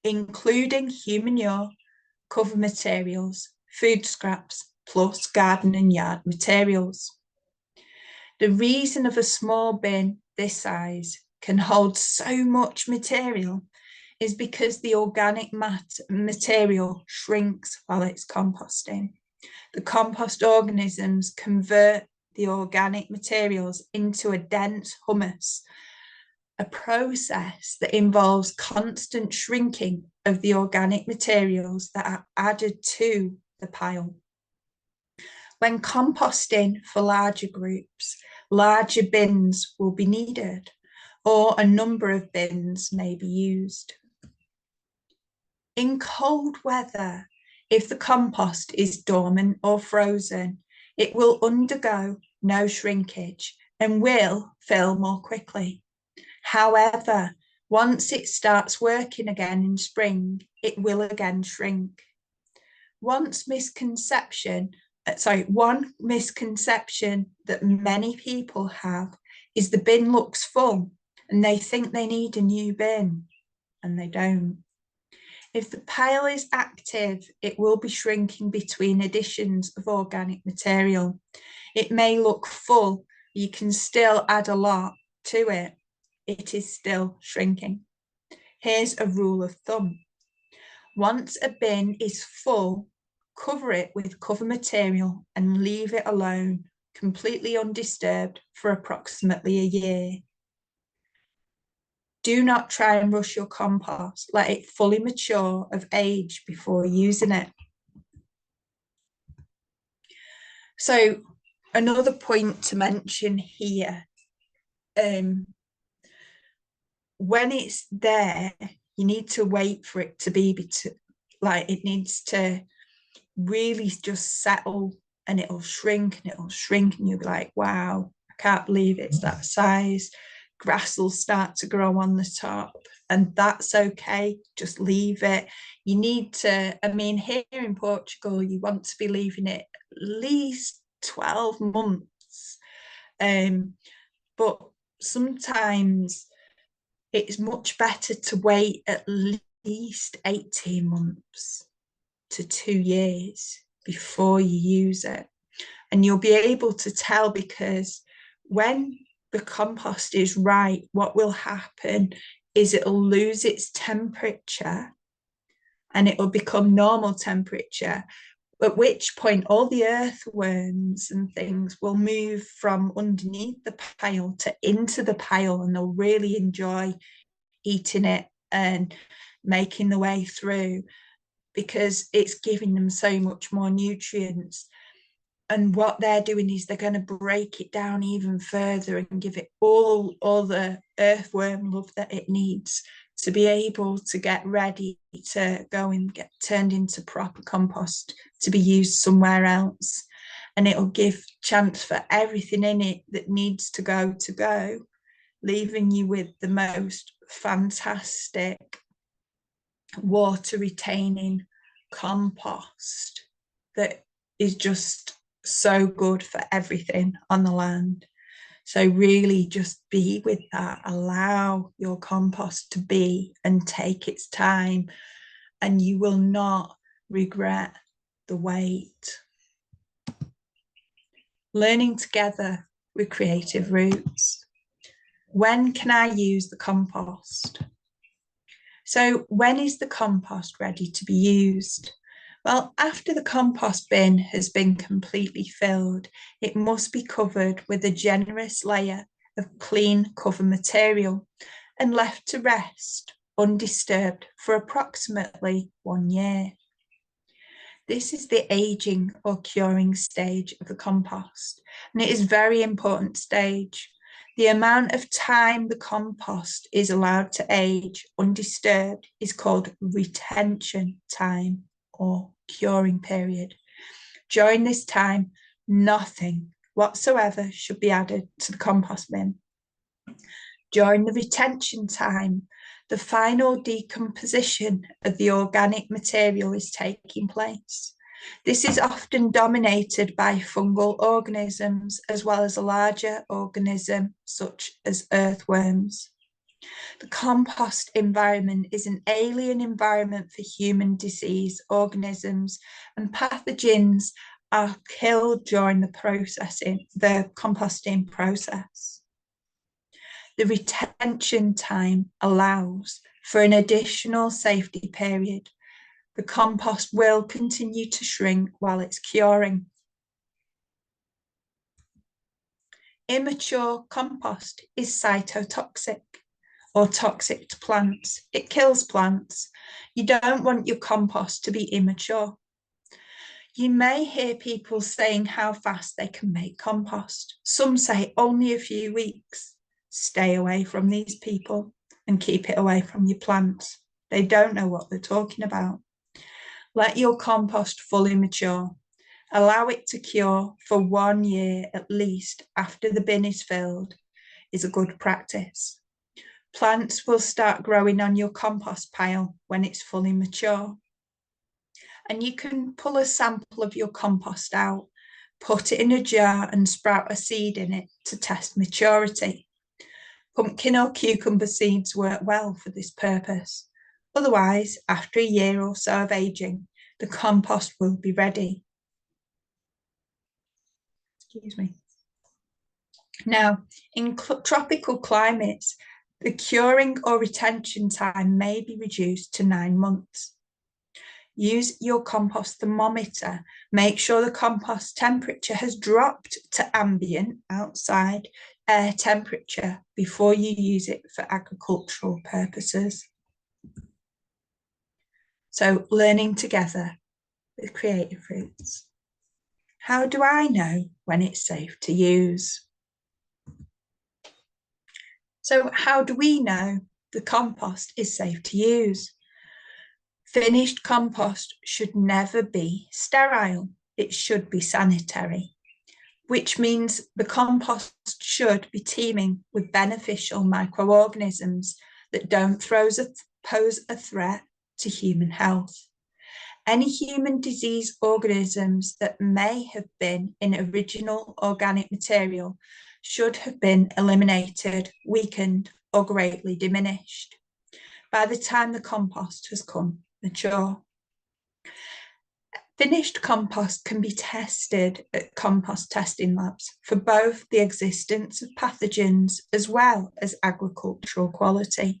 including human manure, cover materials, food scraps, plus garden and yard materials. The reason of a small bin this size can hold so much material is because the organic material shrinks while it's composting. The compost organisms convert the organic materials into a dense humus, a process that involves constant shrinking of the organic materials that are added to the pile. When composting for larger groups, larger bins will be needed, or a number of bins may be used. In cold weather, if the compost is dormant or frozen, it will undergo no shrinkage and will fill more quickly. However, once it starts working again in spring, it will again shrink. One misconception that many people have is the bin looks full and they think they need a new bin, and they don't. If the pile is active, it will be shrinking between additions of organic material. It may look full, you can still add a lot to it. It is still shrinking. Here's a rule of thumb. Once a bin is full, Cover it with cover material and leave it alone, completely undisturbed, for approximately a year. Do not try and rush your compost. Let it fully mature of age before using it. So another point to mention here, when it's there, you need to wait for it to be, like, it needs to really just settle, and it'll shrink and it'll shrink, and you'll be like, wow, I can't believe it's that size. Grass will start to grow on the top, and that's okay. Just leave it. You need to, I mean, here in Portugal, you want to be leaving it at least 12 months. But sometimes it's much better to wait at least 18 months to 2 years before you use it. And you'll be able to tell, because when the compost is right, what will happen is it'll lose its temperature and it will become normal temperature, at which point all the earthworms and things will move from underneath the pile to into the pile, and they'll really enjoy eating it and making the way through, because it's giving them so much more nutrients. And what they're doing is they're going to break it down even further and give it all the earthworm love that it needs to be able to get ready to go and get turned into proper compost to be used somewhere else. And it'll give chance for everything in it that needs to go, leaving you with the most fantastic water retaining compost that is just so good for everything on the land. So really just be with that. Allow your compost to be and take its time, and you will not regret the wait. Learning together with Creative Roots. When can I use the compost? So when is the compost ready to be used? Well, after the compost bin has been completely filled, it must be covered with a generous layer of clean cover material and left to rest undisturbed for approximately 1 year. This is the aging or curing stage of the compost, and it is a very important stage. The amount of time the compost is allowed to age undisturbed is called retention time or curing period. During this time, nothing whatsoever should be added to the compost bin. During the retention time, the final decomposition of the organic material is taking place. This is often dominated by fungal organisms as well as a larger organism such as earthworms. The compost environment is an alien environment for human disease organisms, and pathogens are killed during the composting process. The retention time allows for an additional safety period. The compost will continue to shrink while it's curing. Immature compost is cytotoxic or toxic to plants. It kills plants. You don't want your compost to be immature. You may hear people saying how fast they can make compost. Some say only a few weeks. Stay away from these people and keep it away from your plants. They don't know what they're talking about. Let your compost fully mature. Allow it to cure for 1 year at least after the bin is filled is a good practice. Plants will start growing on your compost pile when it's fully mature. And you can pull a sample of your compost out, put it in a jar and sprout a seed in it to test maturity. Pumpkin or cucumber seeds work well for this purpose. Otherwise, after a year or so of aging, the compost will be ready. Excuse me. Now, in tropical climates, the curing or retention time may be reduced to 9 months. Use your compost thermometer. Make sure the compost temperature has dropped to ambient outside air temperature before you use it for agricultural purposes. So, learning together with Creative Rootz. How do I know when it's safe to use? So, how do we know the compost is safe to use? Finished compost should never be sterile. It should be sanitary, which means the compost should be teeming with beneficial microorganisms that don't pose a threat to human health. Any human disease organisms that may have been in original organic material should have been eliminated, weakened, or greatly diminished by the time the compost has come mature. Finished compost can be tested at compost testing labs for both the existence of pathogens as well as agricultural quality.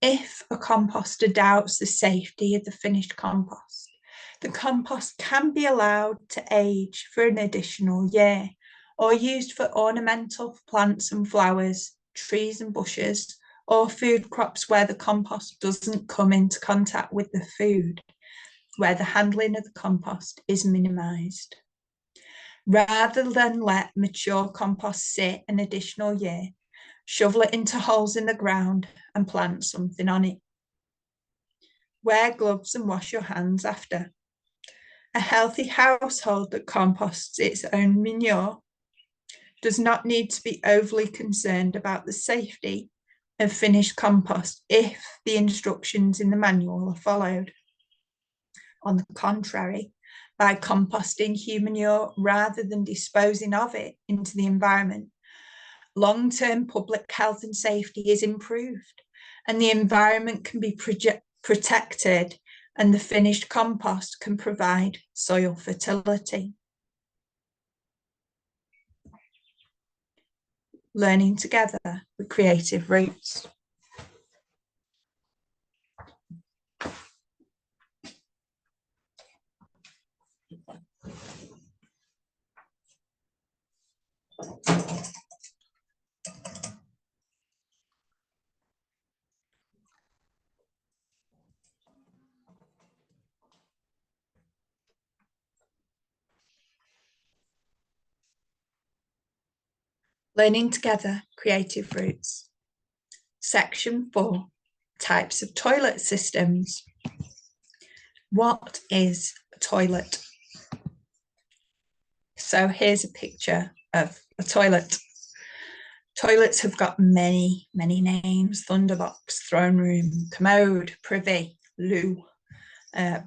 If a composter doubts the safety of the finished compost, the compost can be allowed to age for an additional year or used for ornamental plants and flowers, trees and bushes, or food crops where the compost doesn't come into contact with the food, where the handling of the compost is minimised. Rather than let mature compost sit an additional year, shovel it into holes in the ground and plant something on it. Wear gloves and wash your hands after. A healthy household that composts its own manure does not need to be overly concerned about the safety of finished compost if the instructions in the manual are followed. On the contrary, by composting human manure rather than disposing of it into the environment, long-term public health and safety is improved and the environment can be protected and the finished compost can provide soil fertility. Learning together with Creative Rootz. Learning together, Creative Rootz. Section 4, types of toilet systems. What is a toilet? So here's a picture of a toilet. Toilets have got many, many names: thunderbox, throne room, commode, privy, loo,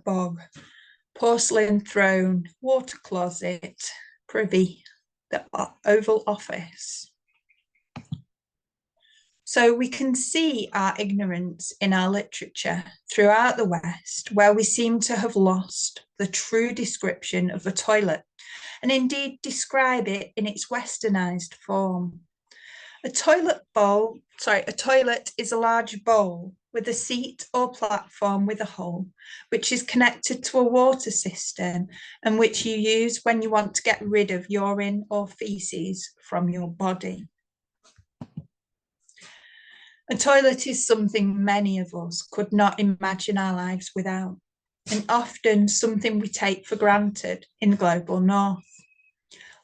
bog, porcelain throne, water closet, privy, the Oval Office. So we can see our ignorance in our literature throughout the West, where we seem to have lost the true description of a toilet and indeed describe it in its westernized form. A toilet is a large bowl with a seat or platform with a hole, which is connected to a water system and which you use when you want to get rid of urine or feces from your body. A toilet is something many of us could not imagine our lives without, and often something we take for granted in the global north.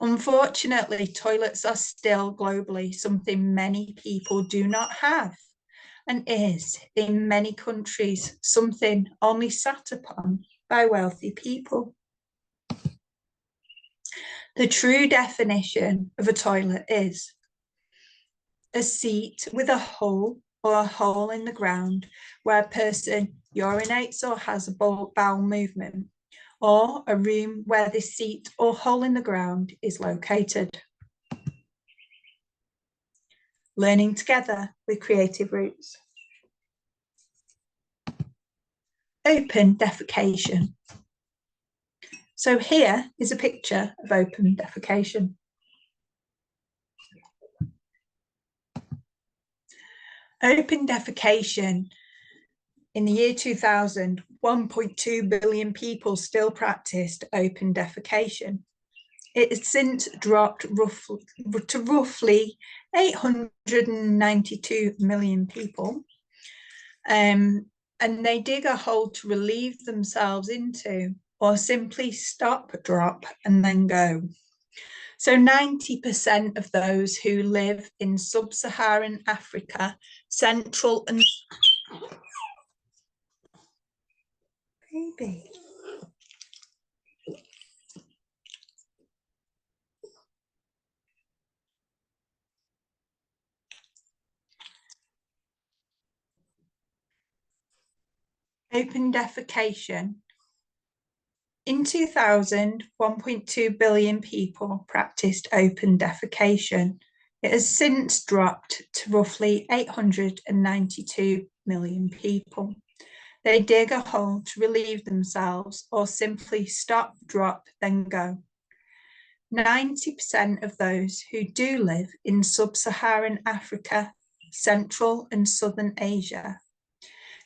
Unfortunately, toilets are still globally something many people do not have, and is, in many countries, something only sat upon by wealthy people. The true definition of a toilet is a seat with a hole or a hole in the ground where a person urinates or has a bowel movement, or a room where the seat or hole in the ground is located. Learning together with Creative Rootz. Open defecation. So here is a picture of open defecation. Open defecation In the year 2000, 1.2 billion people still practiced open defecation. It has since dropped to roughly 892 million people. And they dig a hole to relieve themselves into, or simply stop, drop, and then go. So 90% of those who live in sub-Saharan Africa, Central and baby. Open defecation. In 2000, 1.2 billion people practiced open defecation. It has since dropped to roughly 892 million people. They dig a hole to relieve themselves or simply stop, drop, then go. 90% of those who do live in sub-Saharan Africa, Central and Southern Asia.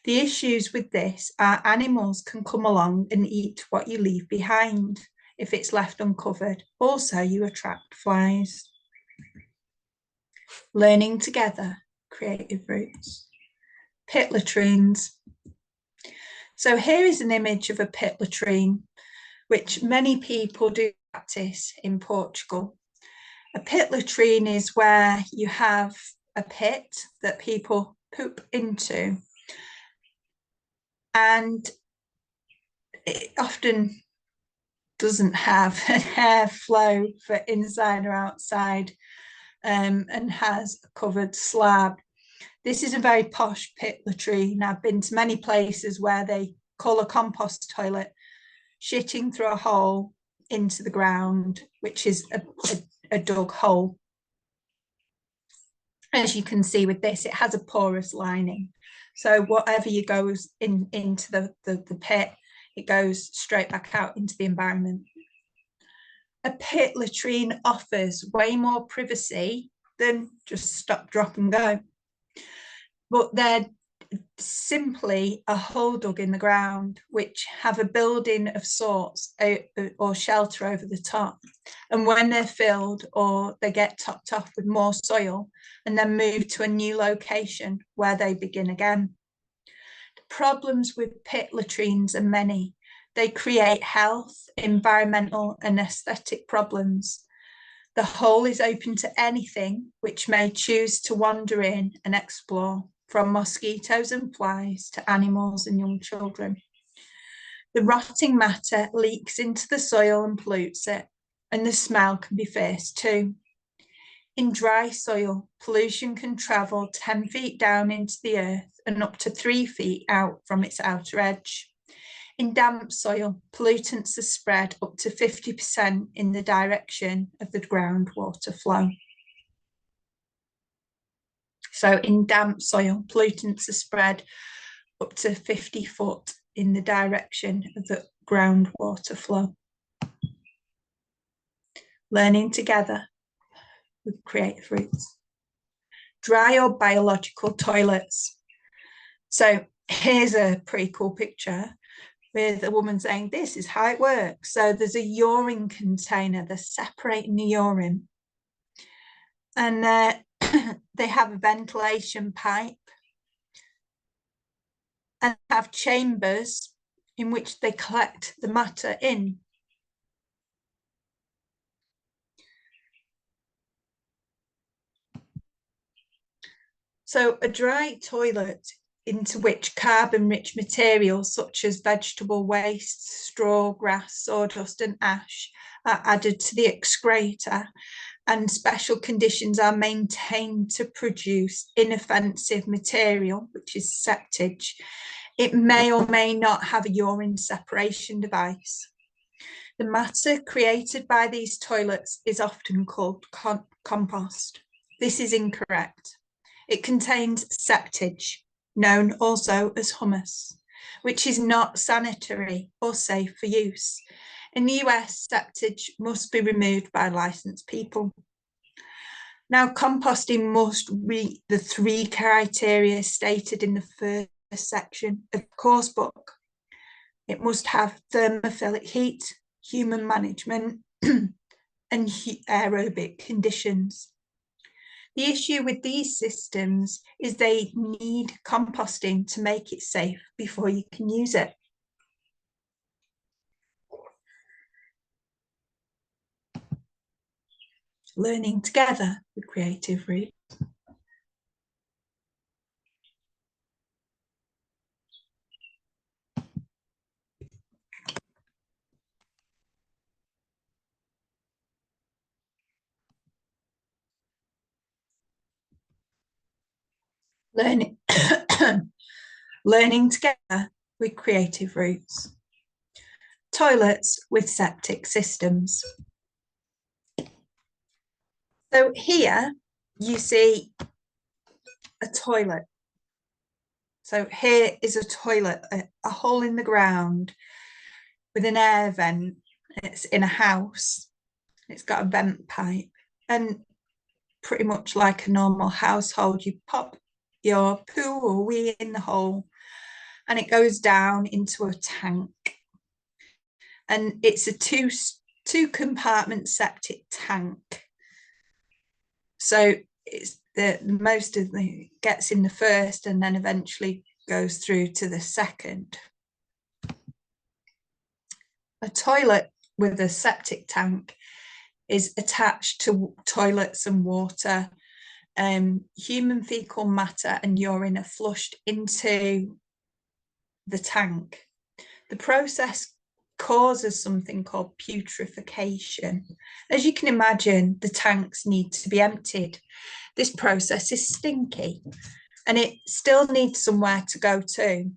The issues with this are animals can come along and eat what you leave behind if it's left uncovered. Also, you attract flies. Learning together, creative roots. Pit latrines. So here is an image of a pit latrine, which many people do practice in Portugal. A pit latrine is where you have a pit that people poop into. And it often doesn't have an airflow for inside or outside, and has a covered slab. This is a very posh pit latrine. I've been to many places where they call a compost toilet shitting through a hole into the ground, which is a dug hole. As you can see with this, it has a porous lining. So whatever you goes into the pit, it goes straight back out into the environment. A pit latrine offers way more privacy than just stop, drop and go. But they're simply a hole dug in the ground, which have a building of sorts or shelter over the top. And when they're filled, or they get topped off with more soil and then move to a new location where they begin again. The problems with pit latrines are many. They create health, environmental and aesthetic problems. The hole is open to anything which may choose to wander in and explore, from mosquitoes and flies to animals and young children. The rotting matter leaks into the soil and pollutes it, and the smell can be fierce too. In dry soil, pollution can travel 10 feet down into the earth and up to 3 feet out from its outer edge. In damp soil, pollutants are spread up to 50% in the direction of the groundwater flow. So in damp soil, pollutants are spread up to 50 foot in the direction of the groundwater flow. Learning together with creative roots. Dry or biological toilets. So here's a pretty cool picture with a woman saying, this is how it works. So there's a urine container, they're separating the urine. And they have a ventilation pipe and have chambers in which they collect the matter in. So a dry toilet into which carbon-rich materials such as vegetable waste, straw, grass, sawdust and ash are added to the excreta, and special conditions are maintained to produce inoffensive material, which is septage. It may or may not have a urine separation device. The matter created by these toilets is often called compost. This is incorrect. It contains septage, known also as humus, which is not sanitary or safe for use. In the US, septage must be removed by licensed people. Now, composting must meet the 3 criteria stated in the first section of the course book. It must have thermophilic heat, human management, and aerobic conditions. The issue with these systems is they need composting to make it safe before you can use it. Learning together with creative Rootz. Learning, learning together with creative Rootz. Toilets with septic systems. So here you see a toilet. So here is a toilet, a hole in the ground with an air vent. It's in a house. It's got a vent pipe. And pretty much like a normal household, you pop your poo or wee in the hole and it goes down into a tank. And it's a two compartment septic tank. So it's the most of the gets in the first and then eventually goes through to the second. A toilet with a septic tank is attached to toilets and water. Human fecal matter and urine are flushed into the tank. The process causes something called putrefaction. As you can imagine, the tanks need to be emptied. This process is stinky and it still needs somewhere to go to.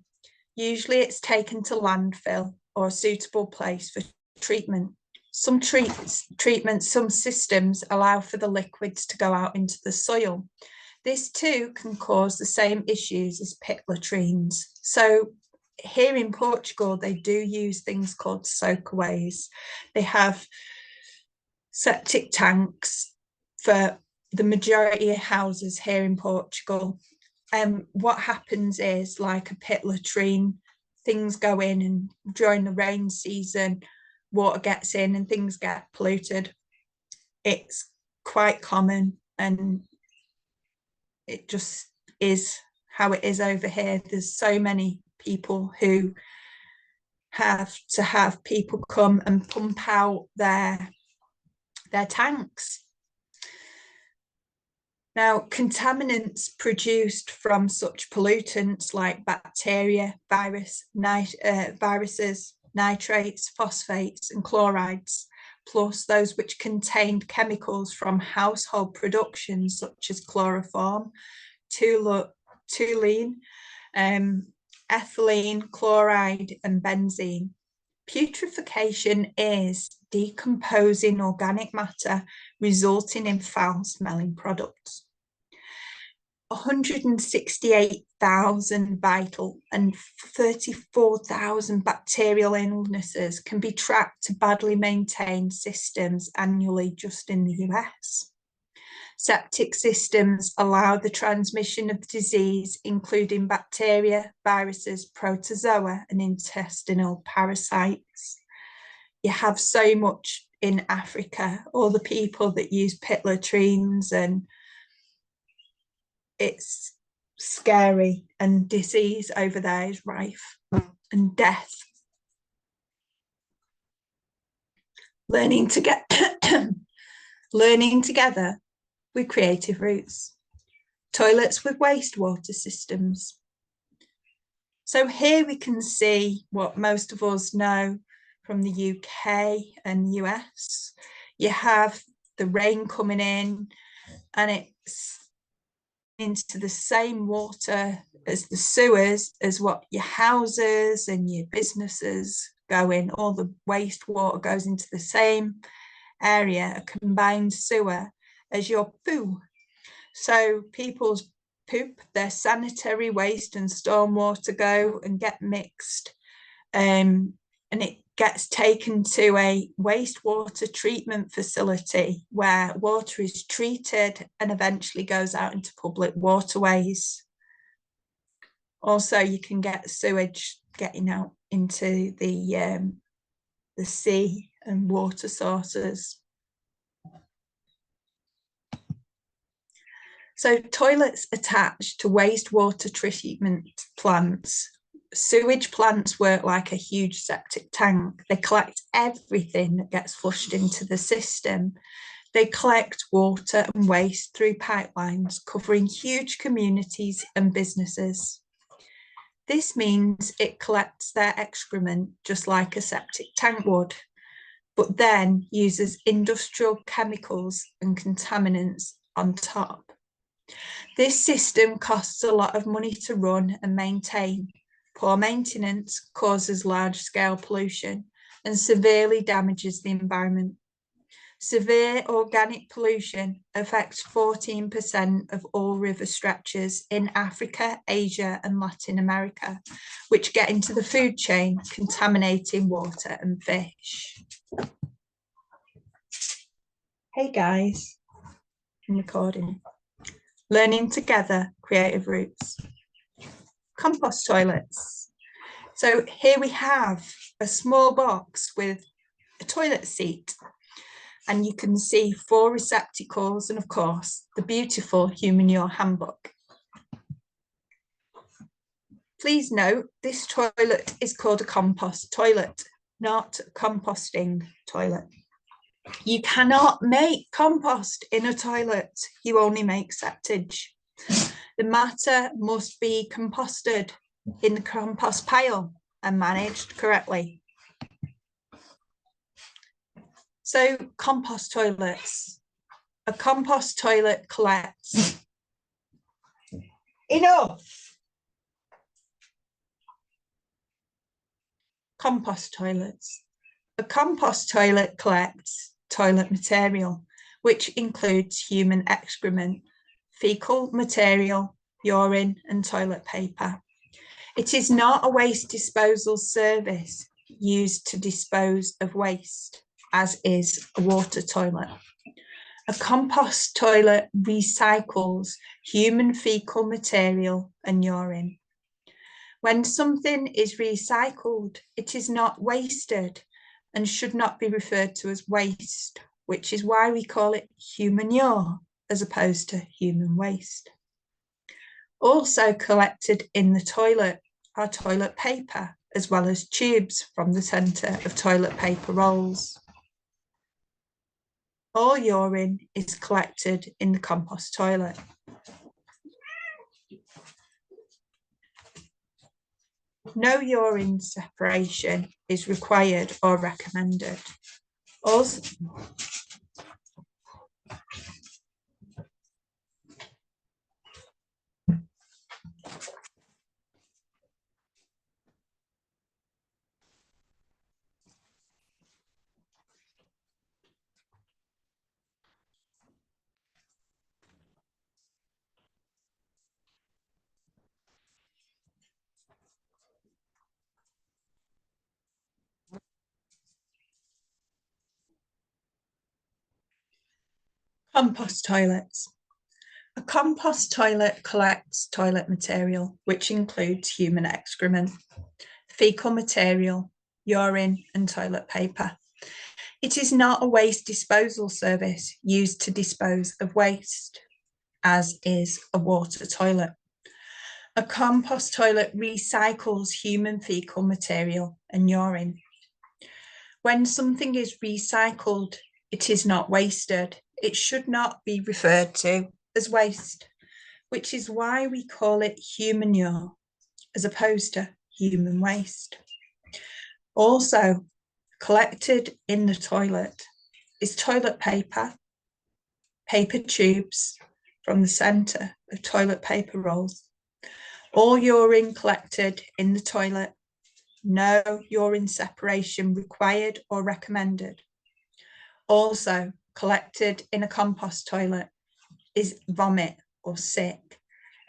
Usually it's taken to landfill or a suitable place for treatment. Some treatments, some systems allow for the liquids to go out into the soil. This too can cause the same issues as pit latrines. So here in Portugal, they do use things called soakaways. They have septic tanks for the majority of houses here in Portugal. What happens is, like a pit latrine, things go in, and during the rain season, water gets in and things get polluted. It's quite common, and it just is how it is over here. There's so many people who have to have people come and pump out their tanks. Now, contaminants produced from such pollutants like bacteria, viruses, nitrates, phosphates, and chlorides, plus those which contained chemicals from household productions such as chloroform, toluene, ethylene, chloride, and benzene. Putrefaction is decomposing organic matter, resulting in foul-smelling products. 168,000 vital and 34,000 bacterial illnesses can be tracked to badly maintained systems annually just in the US. Septic systems allow the transmission of disease, including bacteria, viruses, protozoa, and intestinal parasites. You have so much in Africa, all the people that use pit latrines, and it's scary, and disease over there is rife, and death. Learning together with creative Rootz. Toilets with wastewater systems. So here we can see what most of us know from the UK and US. You have the rain coming in and it's into the same water as the sewers as what your houses and your businesses go in. All the wastewater goes into the same area, a combined sewer, as your poo. So people's poop, their sanitary waste and stormwater go and get mixed, and it gets taken to a wastewater treatment facility where water is treated and eventually goes out into public waterways. Also, you can get sewage getting out into the sea and water sources. So toilets attached to wastewater treatment plants. Sewage plants work like a huge septic tank. They collect everything that gets flushed into the system. They collect water and waste through pipelines, covering huge communities and businesses. This means it collects their excrement just like a septic tank would, but then uses industrial chemicals and contaminants on top. This system costs a lot of money to run and maintain. Poor maintenance causes large-scale pollution and severely damages the environment. Severe organic pollution affects 14% of all river stretches in Africa, Asia, and Latin America, which get into the food chain, contaminating water and fish. Hey guys, I'm recording. Learning together, creative roots. Compost toilets. So here we have a small box with a toilet seat, and you can see 4 receptacles and of course the beautiful Human Your Handbook. Please note this toilet is called a compost toilet, not a composting toilet. You cannot make compost in a toilet, you only make septage. The matter must be composted in the compost pile and managed correctly. So compost toilets. A compost toilet collects. Enough. Compost toilets. A compost toilet collects toilet material, which includes human excrement, fecal material, urine, and toilet paper. It is not a waste disposal service used to dispose of waste, as is a water toilet. A compost toilet recycles human fecal material and urine. When something is recycled, it is not wasted and should not be referred to as waste, which is why we call it human ure as opposed to human waste. Also collected in the toilet are toilet paper, as well as tubes from the centre of toilet paper rolls. All urine is collected in the compost toilet. No urine separation is required or recommended. Also, compost toilets. A compost toilet collects toilet material, which includes human excrement, fecal material, urine, and toilet paper. It is not a waste disposal service used to dispose of waste, as is a water toilet. A compost toilet recycles human fecal material and urine. When something is recycled, it is not wasted. It should not be referred to as waste, which is why we call it human ure as opposed to human waste. Also collected in the toilet is toilet paper, paper tubes from the centre of toilet paper rolls. All urine collected in the toilet, no urine separation required or recommended. Also collected in a compost toilet is vomit or sick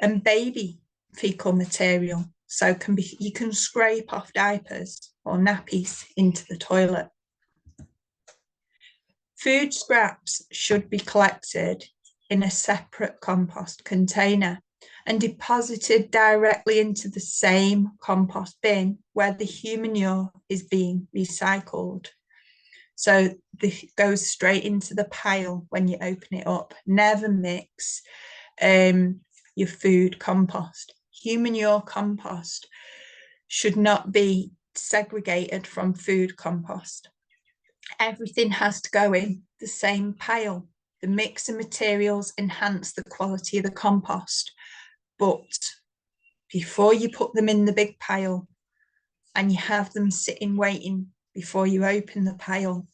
and baby fecal material, so you can scrape off diapers or nappies into the toilet. Food scraps should be collected in a separate compost container and deposited directly into the same compost bin where the human manure is being recycled. So this goes straight into the pile when you open it up. Never mix your food compost. Human manure compost should not be segregated from food compost. Everything has to go in the same pile. The mix of materials enhance the quality of the compost, but before you put them in the big pile and you have them sitting waiting before you open the pile,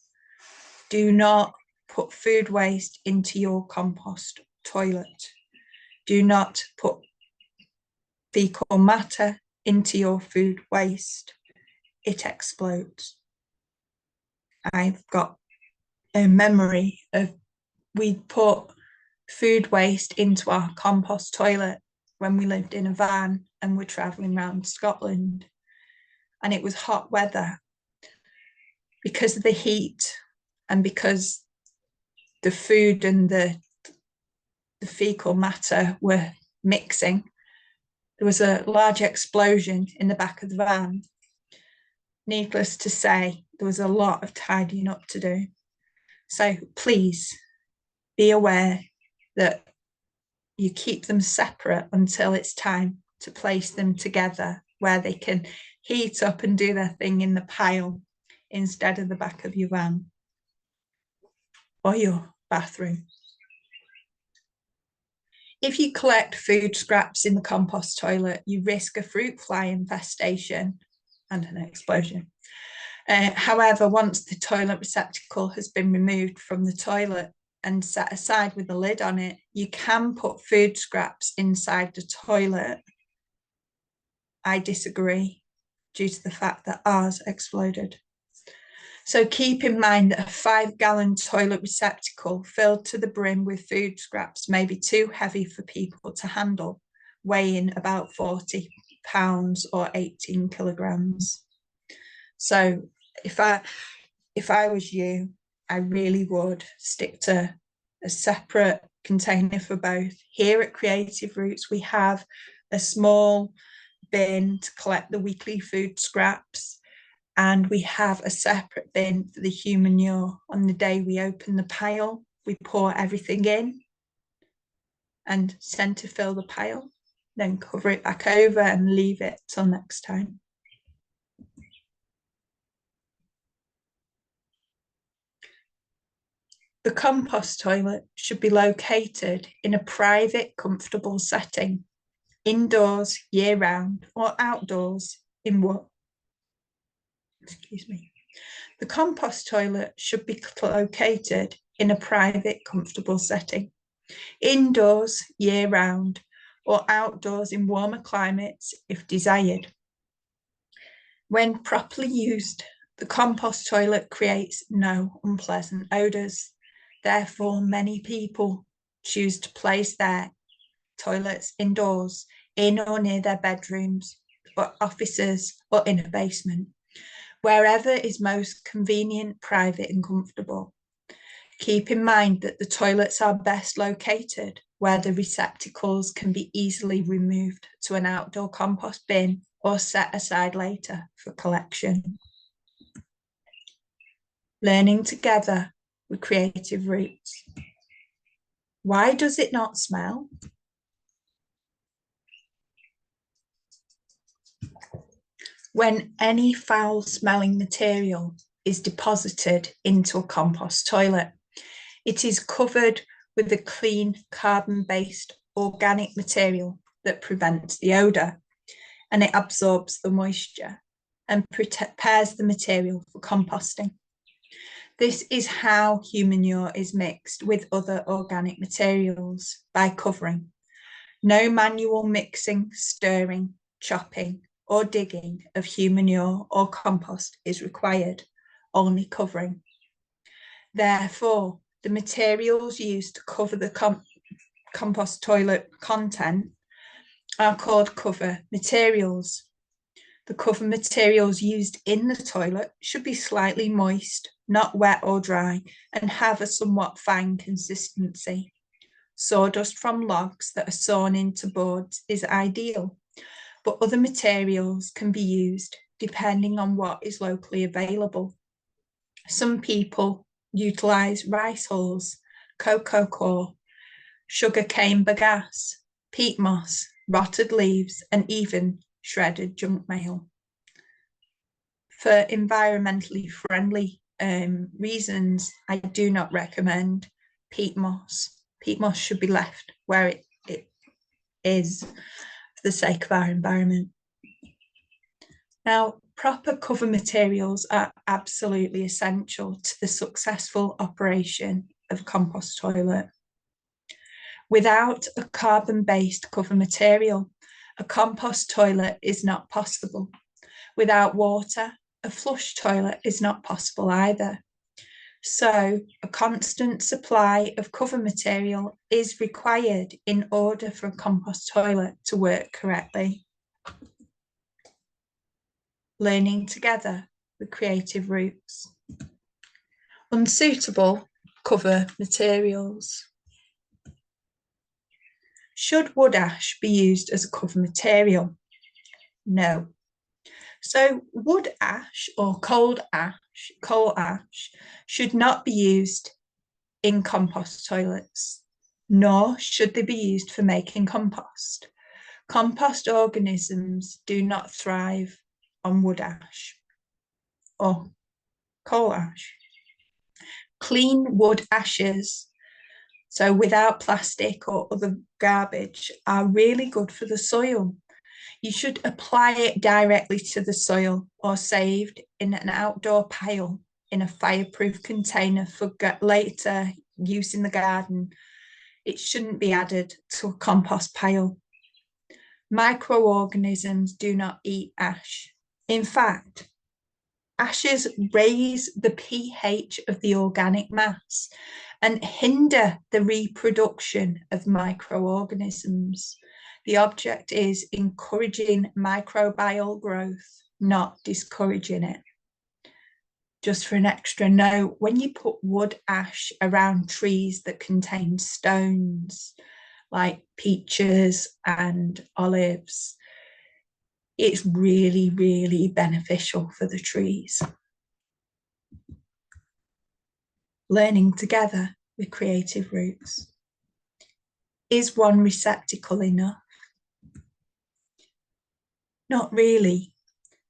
do not put food waste into your compost toilet. Do not put fecal matter into your food waste. It explodes. I've got a memory of we put food waste into our compost toilet when we lived in a van and were travelling around Scotland, and it was hot weather. Because of the heat and because the food and the fecal matter were mixing, there was a large explosion in the back of the van. Needless to say, there was a lot of tidying up to do. So please be aware that you keep them separate until it's time to place them together where they can heat up and do their thing in the pile instead of the back of your van or your bathroom. If you collect food scraps in the compost toilet, you risk a fruit fly infestation and an explosion. However, once the toilet receptacle has been removed from the toilet and set aside with a lid on it, you can put food scraps inside the toilet. I disagree due to the fact that ours exploded. So keep in mind that a 5-gallon toilet receptacle filled to the brim with food scraps may be too heavy for people to handle, weighing about 40 pounds or 18 kilograms. So if I was you, I really would stick to a separate container for both. Here at Creative Roots, we have a small bin to collect the weekly food scraps, and we have a separate bin for the human manure. On the day we open the pile, we pour everything in and centre fill the pile, then cover it back over and leave it till next time. The compost toilet should be located in a private, comfortable setting, indoors year-round or outdoors in what? Excuse me. The compost toilet should be located in a private, comfortable setting, indoors year-round or outdoors in warmer climates if desired. When properly used, the compost toilet creates no unpleasant odours. Therefore, many people choose to place their toilets indoors, in or near their bedrooms, or offices, or in a basement, wherever is most convenient, private, and comfortable. Keep in mind that the toilets are best located where the receptacles can be easily removed to an outdoor compost bin or set aside later for collection. Learning together with Creative Roots. Why does it not smell? When any foul-smelling material is deposited into a compost toilet, it is covered with a clean carbon-based organic material that prevents the odour, and it absorbs the moisture and prepares the material for composting. This is how human manure is mixed with other organic materials, by covering. No manual mixing, stirring, chopping, or digging of human manure or compost is required, only covering. Therefore, the materials used to cover the compost toilet content are called cover materials. The cover materials used in the toilet should be slightly moist, not wet or dry, and have a somewhat fine consistency. Sawdust from logs that are sawn into boards is ideal, but other materials can be used depending on what is locally available. Some people utilise rice hulls, cocoa core, sugarcane bagasse, peat moss, rotted leaves, and even shredded junk mail. For environmentally friendly reasons, I do not recommend peat moss. Peat moss should be left where it is for the sake of our environment. Now, proper cover materials are absolutely essential to the successful operation of a compost toilet. Without a carbon-based cover material, a compost toilet is not possible. Without water, a flush toilet is not possible either. So a constant supply of cover material is required in order for a compost toilet to work correctly. Learning together with creative Rootz. Unsuitable cover materials. Should wood ash be used as a cover material? No. So wood ash or coal ash should not be used in compost toilets, nor should they be used for making compost. Compost organisms do not thrive on wood ash or coal ash. Clean wood ashes, so without plastic or other garbage, are really good for the soil. You should apply it directly to the soil or saved in an outdoor pile in a fireproof container for later use in the garden. It shouldn't be added to a compost pile. Microorganisms do not eat ash. In fact, ashes raise the pH of the organic mass and hinder the reproduction of microorganisms. The object is encouraging microbial growth, not discouraging it. Just for an extra note, when you put wood ash around trees that contain stones, like peaches and olives, it's really, really beneficial for the trees. Learning together with creative Rootz. Is one receptacle enough? Not really.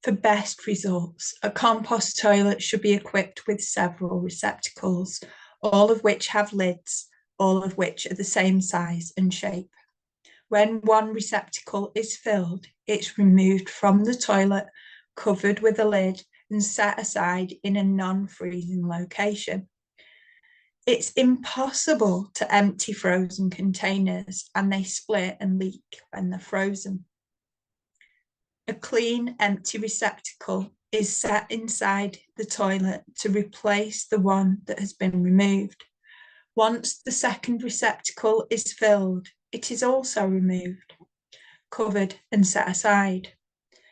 For best results, a compost toilet should be equipped with several receptacles, all of which have lids, all of which are the same size and shape. When one receptacle is filled, it's removed from the toilet, covered with a lid, and set aside in a non-freezing location. It's impossible to empty frozen containers, and they split and leak when they're frozen. A clean, empty receptacle is set inside the toilet to replace the one that has been removed. Once the second receptacle is filled, it is also removed, covered and set aside.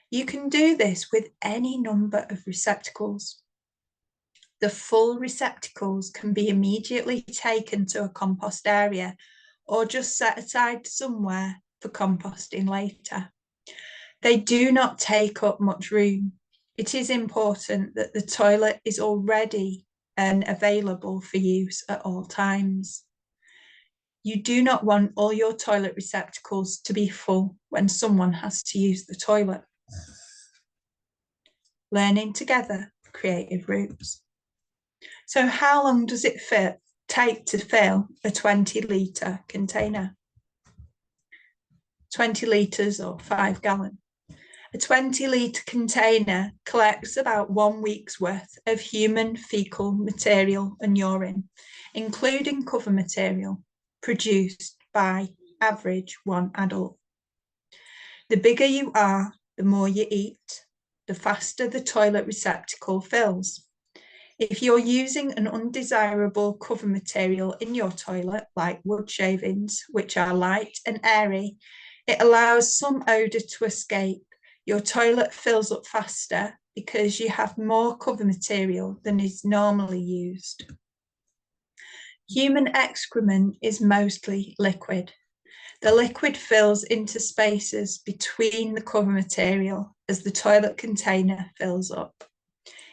You can do this with any number of receptacles. The full receptacles can be immediately taken to a compost area or just set aside somewhere for composting later. They do not take up much room. It is important that the toilet is already available for use at all times. You do not want all your toilet receptacles to be full when someone has to use the toilet. Learning together, creative Rootz. So how long does it take to fill a 20-litre container? 20 litres or 5 gallon. A 20-litre container collects about 1 week's worth of human fecal material and urine, including cover material, produced by average one adult. The bigger you are, the more you eat, the faster the toilet receptacle fills. If you're using an undesirable cover material in your toilet, like wood shavings, which are light and airy, it allows some odour to escape. Your toilet fills up faster because you have more cover material than is normally used. Human excrement is mostly liquid. The liquid fills into spaces between the cover material as the toilet container fills up.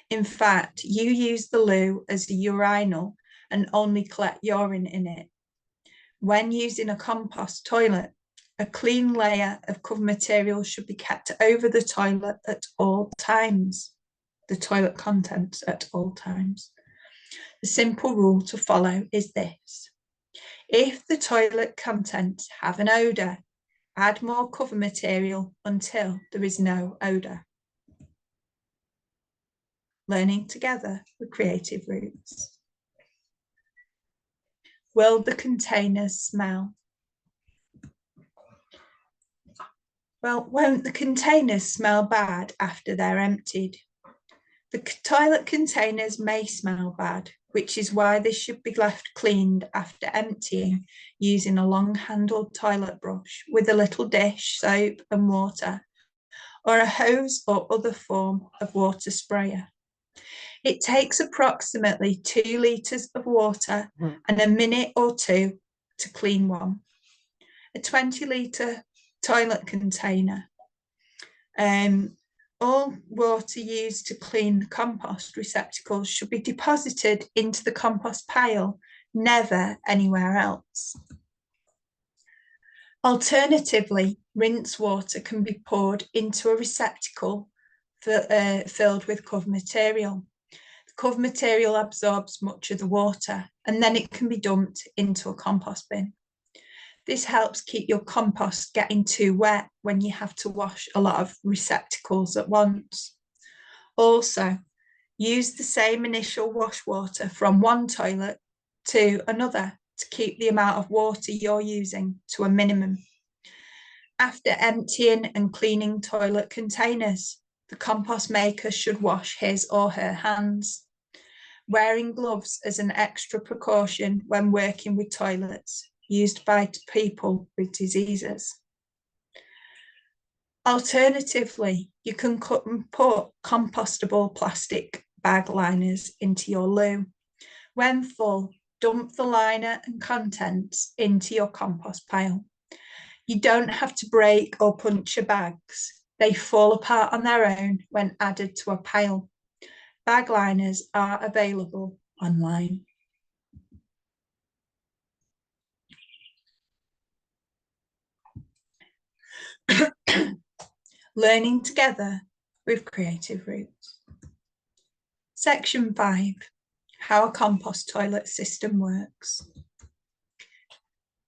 In fact, you use the loo as a urinal and only collect urine in it. When using a compost toilet, a clean layer of cover material should be kept over the toilet at all times, the toilet contents at all times. The simple rule to follow is this. If the toilet contents have an odour, add more cover material until there is no odour. Learning together with creative roots. Will the containers smell? Well, won't the containers smell bad after they're emptied? The toilet containers may smell bad, which is why they should be left cleaned after emptying using a long-handled toilet brush with a little dish, soap and water, or a hose or other form of water sprayer. It takes approximately 2 litres of water and a minute or two to clean one. A 20-litre toilet container. All water used to clean the compost receptacles should be deposited into the compost pile, never anywhere else. Alternatively, rinse water can be poured into a receptacle filled with cover material. The cover material absorbs much of the water and then it can be dumped into a compost bin. This helps keep your compost getting too wet when you have to wash a lot of receptacles at once. Also, use the same initial wash water from one toilet to another to keep the amount of water you're using to a minimum. After emptying and cleaning toilet containers, the compost maker should wash his or her hands. Wearing gloves as an extra precaution when working with toilets used by people with diseases. Alternatively, you can cut and put compostable plastic bag liners into your loo. When full, dump the liner and contents into your compost pile. You don't have to break or puncture bags. They fall apart on their own when added to a pile. Bag liners are available online. Learning together with creative roots. Section 5, how a compost toilet system works.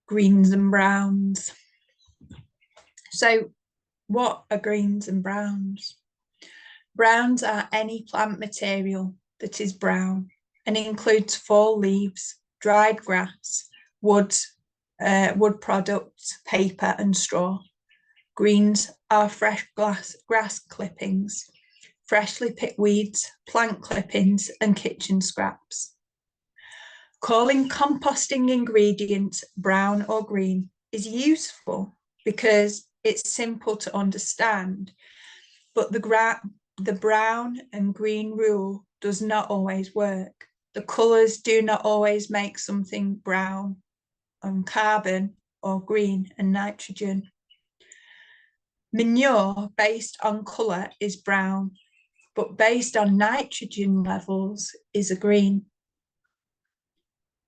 Greens and browns. So what are greens and browns? Browns are any plant material that is brown and includes fall leaves, dried grass, wood products, paper and straw. Greens are fresh grass clippings, freshly picked weeds, plant clippings and kitchen scraps. Calling composting ingredients brown or green is useful because it's simple to understand, but the brown and green rule does not always work. The colours do not always make something brown on carbon or green and nitrogen. Manure based on colour is brown, but based on nitrogen levels is a green.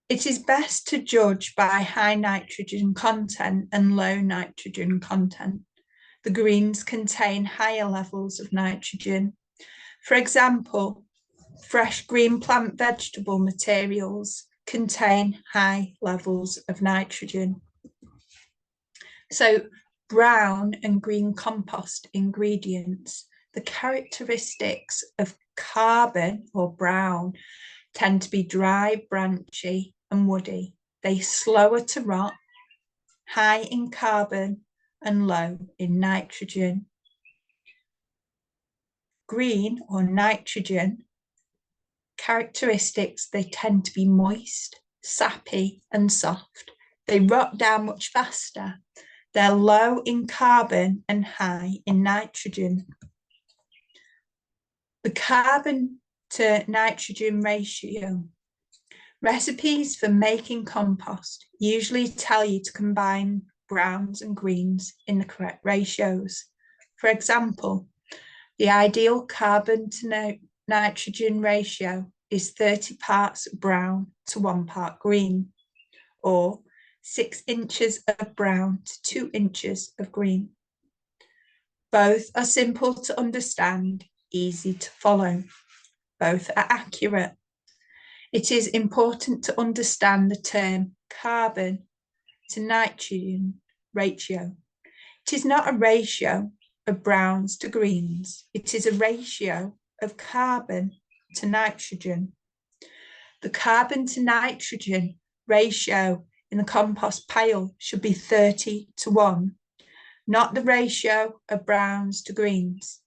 It is best to judge by high nitrogen content and low nitrogen content. The greens contain higher levels of nitrogen. For example, fresh green plant vegetable materials contain high levels of nitrogen. So brown and green compost ingredients, the characteristics of carbon or brown tend to be dry, branchy and woody. They're slower to rot, high in carbon and low in nitrogen. Green or nitrogen characteristics, they tend to be moist, sappy and soft. They rot down much faster. They're low in carbon and high in nitrogen. The carbon to nitrogen ratio Recipes for making compost usually tell you to combine browns and greens in the correct ratios. For example, the ideal carbon to nitrogen ratio is 30 parts brown to 1 part green, or 6 inches of brown to 2 inches of green. Both are simple to understand, easy to follow. Both are accurate. It is important to understand the term carbon to nitrogen ratio. It is not a ratio of browns to greens. It is a ratio of carbon to nitrogen. The carbon to nitrogen ratio in the compost pile should be 30:1, not the ratio of browns to greens.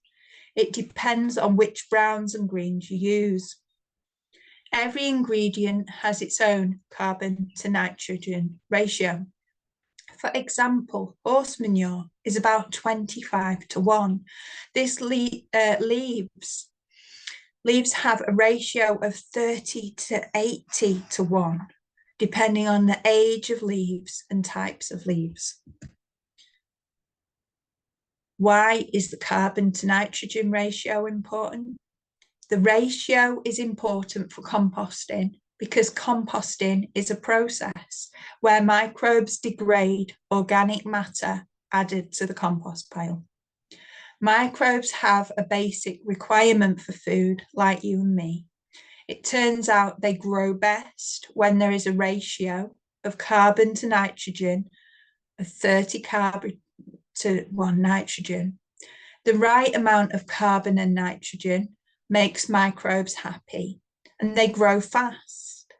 It depends on which browns and greens you use. Every ingredient has its own carbon to nitrogen ratio. For example, horse manure is about 25:1. This leaves have a ratio of 30:80:1, depending on the age of leaves and types of leaves. Why is the carbon to nitrogen ratio important? The ratio is important for composting because composting is a process where microbes degrade organic matter added to the compost pile. Microbes have a basic requirement for food, like you and me. It turns out they grow best when there is a ratio of carbon to nitrogen of 30 carbon to 1 nitrogen. The right amount of carbon and nitrogen makes microbes happy and they grow fast.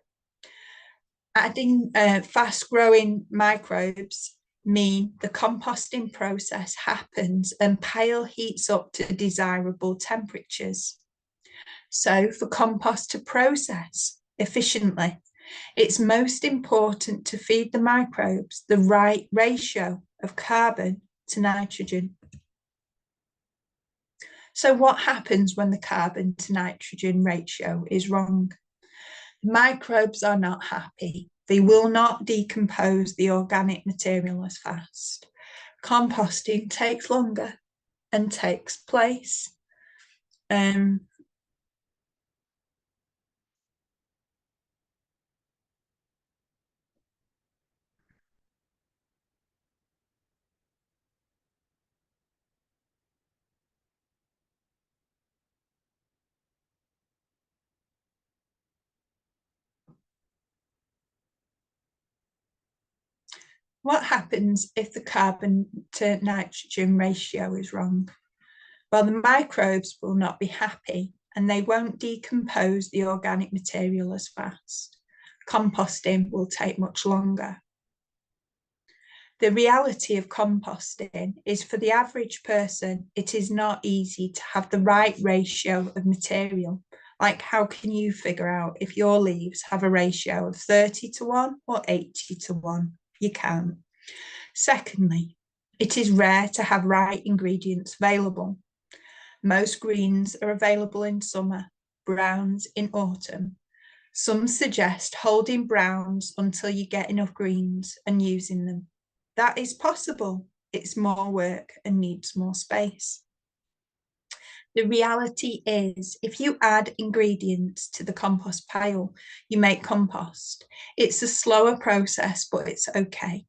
Adding fast-growing microbes mean the composting process happens and pile heats up to desirable temperatures. So for compost to process efficiently, it's most important to feed the microbes the right ratio of carbon to nitrogen. So what happens when the carbon to nitrogen ratio is wrong? The microbes are not happy. They will not decompose the organic material as fast. Composting takes longer and takes place. What happens if the carbon to nitrogen ratio is wrong? Well, the microbes will not be happy and they won't decompose the organic material as fast. Composting will take much longer. The reality of composting is for the average person, it is not easy to have the right ratio of material. Like, how can you figure out if your leaves have a ratio of 30:1 or 80:1? You can't. Secondly, it is rare to have right ingredients available. Most greens are available in summer, browns in autumn. Some suggest holding browns until you get enough greens and using them. That is possible. It's more work and needs more space. The reality is, if you add ingredients to the compost pile, you make compost. It's a slower process, but it's okay.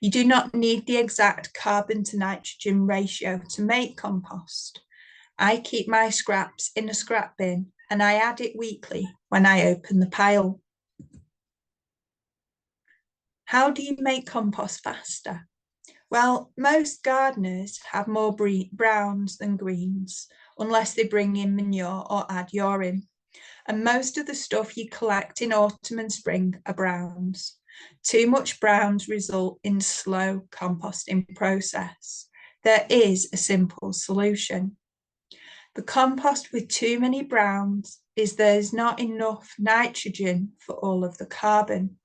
You do not need the exact carbon to nitrogen ratio to make compost. I keep my scraps in a scrap bin and I add it weekly when I open the pile. How do you make compost faster? Well, most gardeners have more browns than greens, unless they bring in manure or add urine. And most of the stuff you collect in autumn and spring are browns. Too much browns result in slow composting process. There is a simple solution. The compost with too many browns is there's not enough nitrogen for all of the carbon.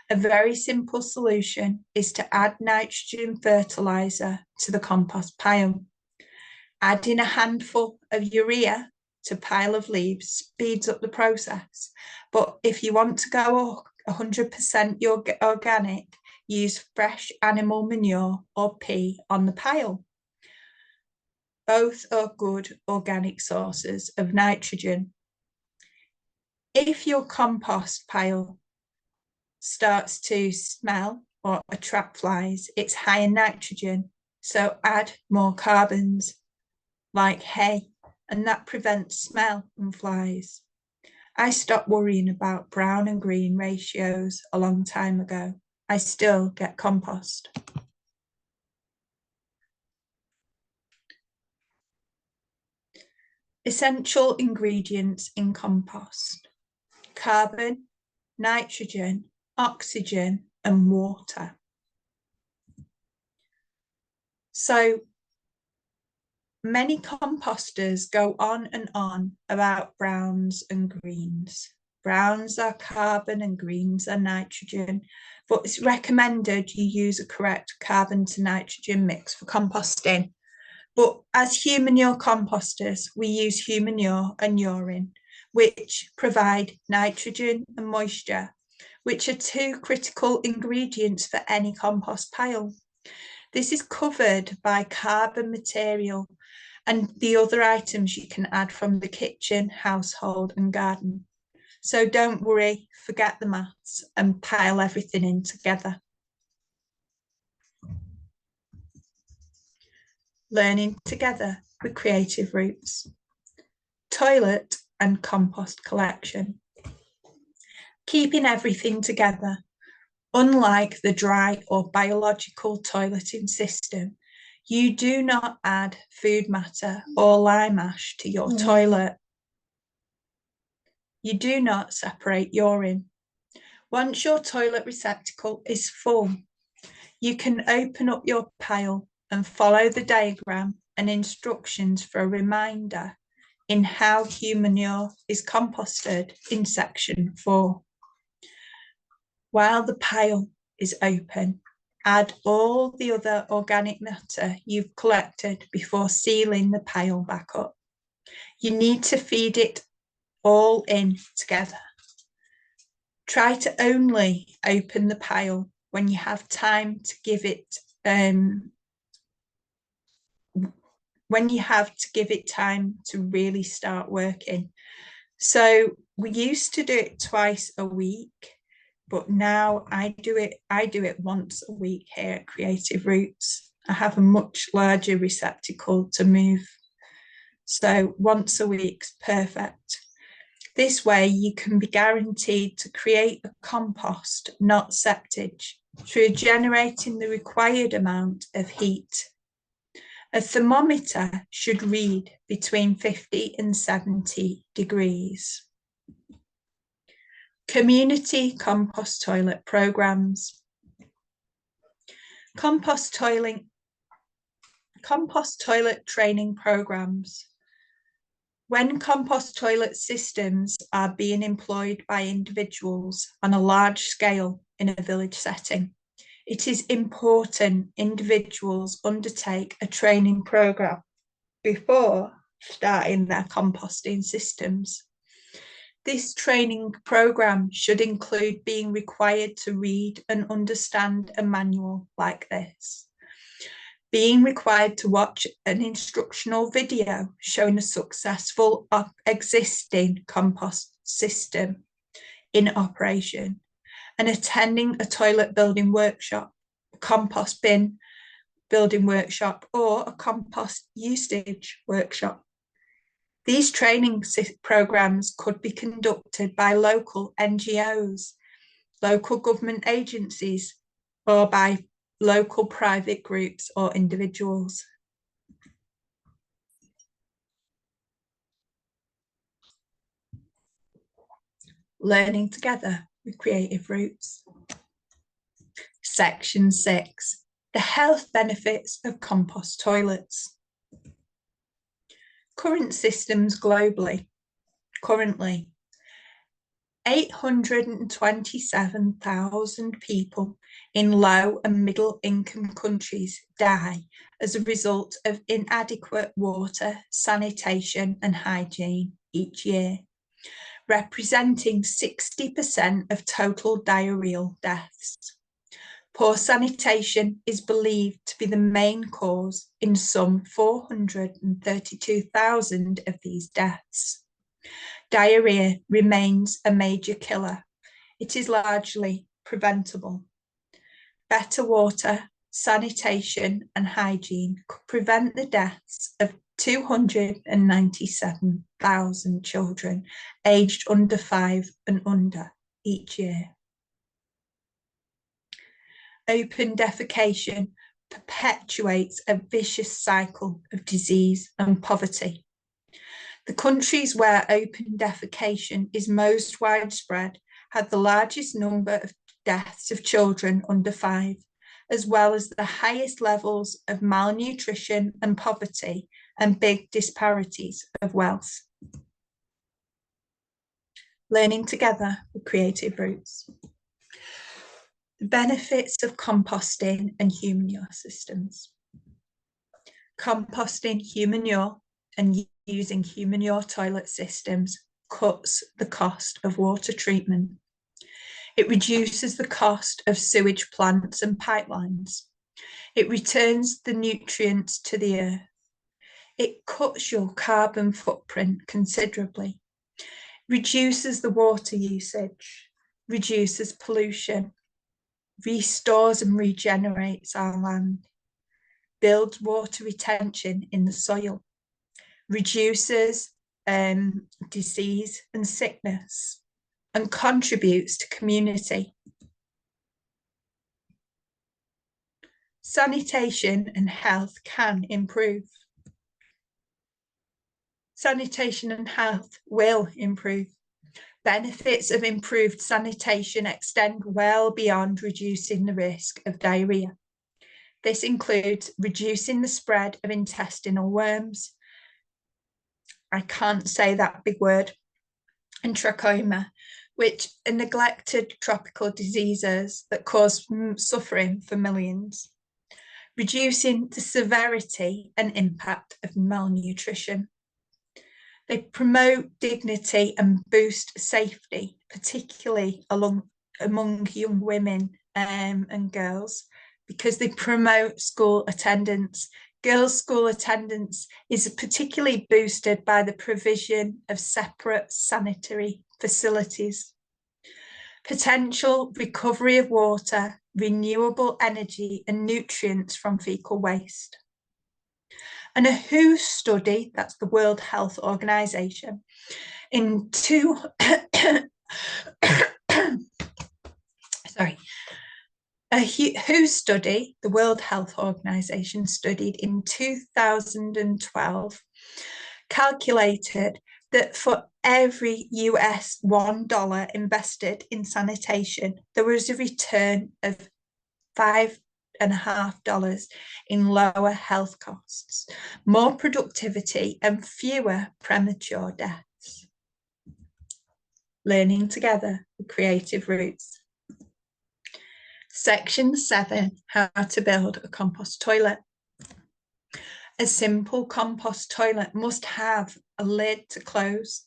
A very simple solution is to add nitrogen fertilizer to the compost pile. Add in a handful of urea to pile of leaves speeds up the process. But if you want to go 100% organic, use fresh animal manure or pea on the pile. Both are good organic sources of nitrogen. If your compost pile starts to smell or attract flies, it's high in nitrogen, so add more carbons like hay, and that prevents smell and flies. I stopped worrying about brown and green ratios a long time ago. I still get compost. Essential ingredients in compost: carbon, nitrogen, oxygen, and water. So many composters go on and on about browns and greens. Browns are carbon and greens are nitrogen, but it's recommended you use a correct carbon to nitrogen mix for composting. But as humanure composters, we use humanure and urine, which provide nitrogen and moisture, which are two critical ingredients for any compost pile. This is covered by carbon material and the other items you can add from the kitchen, household, and garden. So don't worry, forget the maths and pile everything in together. Learning together with creative Rootz. Toilet and compost collection. Keeping everything together. Unlike the dry or biological toileting system, you do not add food matter or lime ash to your toilet. You do not separate urine. Once your toilet receptacle is full, you can open up your pile and follow the diagram and instructions for a reminder in how humanure is composted in section 4. While the pile is open, add all the other organic matter you've collected before sealing the pile back up. You need to feed it all in together. Try to only open the pile when you have time to give it time to really start working. So we used to do it twice a week, but now I do it once a week here at Creative Rootz. I have a much larger receptacle to move. So once a week's perfect. This way you can be guaranteed to create a compost, not septage, through generating the required amount of heat. A thermometer should read between 50 and 70 degrees. Community compost toilet programs. Compost toilet training programs. When compost toilet systems are being employed by individuals on a large scale in a village setting, it is important individuals undertake a training program before starting their composting systems. This training program should include being required to read and understand a manual like this, being required to watch an instructional video showing a successful existing compost system in operation, and attending a toilet building workshop, a compost bin building workshop, or a compost usage workshop. These training programs could be conducted by local NGOs, local government agencies, or by local private groups or individuals. Learning together with Creative Rootz. Section 6, the health benefits of compost toilets. Current systems globally. Currently, 827,000 people in low and middle income countries die as a result of inadequate water, sanitation, and hygiene each year, representing 60% of total diarrheal deaths. Poor sanitation is believed to be the main cause in some 432,000 of these deaths. Diarrhea remains a major killer. It is largely preventable. Better water, sanitation, and hygiene could prevent the deaths of 297,000 children aged under 5 and under each year. Open defecation perpetuates a vicious cycle of disease and poverty. The countries where open defecation is most widespread had the largest number of deaths of children under 5, as well as the highest levels of malnutrition and poverty and big disparities of wealth. Learning together with creative roots. The benefits of composting and human manure systems. Composting human manure and using human manure toilet systems cuts the cost of water treatment. It reduces the cost of sewage plants and pipelines. It returns the nutrients to the earth. It cuts your carbon footprint considerably, reduces the water usage, reduces pollution, restores and regenerates our land, builds water retention in the soil, reduces disease and sickness, and contributes to community. Sanitation and health can improve. Sanitation and health will improve. Benefits of improved sanitation extend well beyond reducing the risk of diarrhea. This includes reducing the spread of intestinal worms, I can't say that big word, and trachoma, which are neglected tropical diseases that cause suffering for millions. Reducing the severity and impact of malnutrition. They promote dignity and boost safety, particularly among young women and girls, because they promote school attendance. Girls' school attendance is particularly boosted by the provision of separate sanitary facilities. Potential recovery of water, renewable energy, and nutrients from fecal waste. And a WHO study, that's the World Health Organization, in a WHO study, the World Health Organization studied in 2012, calculated that for every US $1 invested in sanitation, there was a return of $5.50 in lower health costs, more productivity, and fewer premature deaths. Learning together with creative roots. Section 7, how to build a compost toilet. A simple compost toilet must have a lid to close,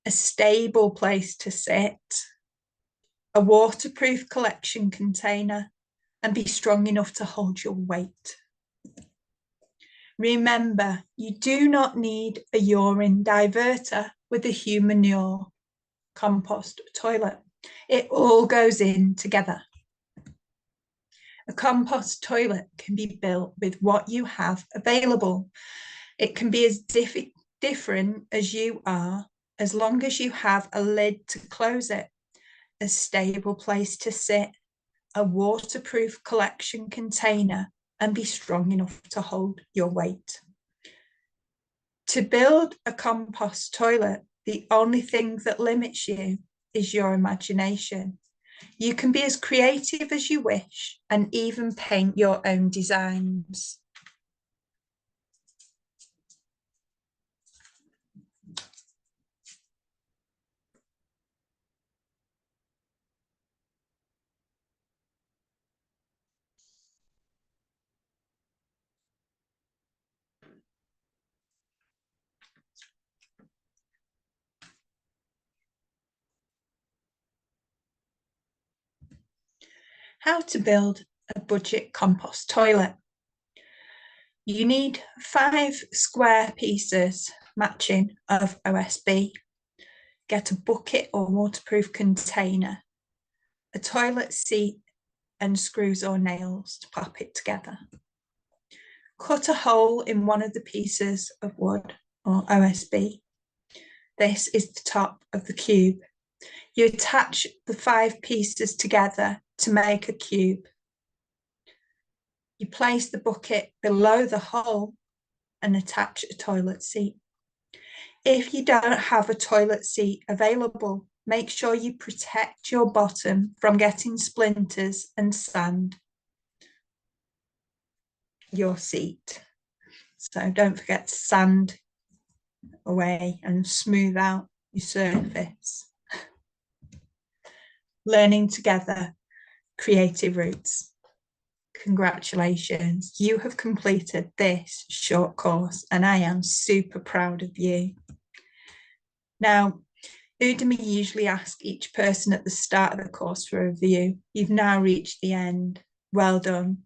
a stable place to sit, a waterproof collection container, and be strong enough to hold your weight. Remember, you do not need a urine diverter with a human manure compost toilet. It all goes in together. A compost toilet can be built with what you have available. It can be as different as you are, as long as you have a lid to close it, a stable place to sit, a waterproof collection container, and be strong enough to hold your weight. To build a compost toilet, the only thing that limits you is your imagination. You can be as creative as you wish and even paint your own designs. How to build a budget compost toilet. You need 5 square pieces matching of OSB. Get a bucket or waterproof container, a toilet seat and screws or nails to pop it together. Cut a hole in one of the pieces of wood or OSB. This is the top of the cube. You attach the 5 pieces together to make a cube. You place the bucket below the hole and attach a toilet seat. If you don't have a toilet seat available, make sure you protect your bottom from getting splinters and sand your seat. So don't forget to sand away and smooth out your surface. Learning together, creative roots. Congratulations, you have completed this short course and I am super proud of you. Now, Udemy usually asks each person at the start of the course for a review. You've now reached the end. Well done.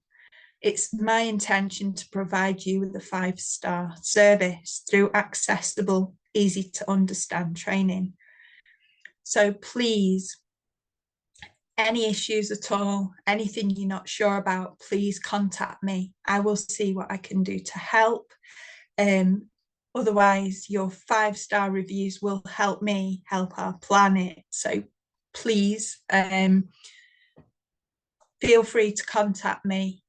It's my intention to provide you with a 5-star service through accessible, easy to understand training. So please, any issues at all, anything you're not sure about, please contact me. I will see what I can do to help. Otherwise, your 5-star reviews will help me help our planet. So please feel free to contact me.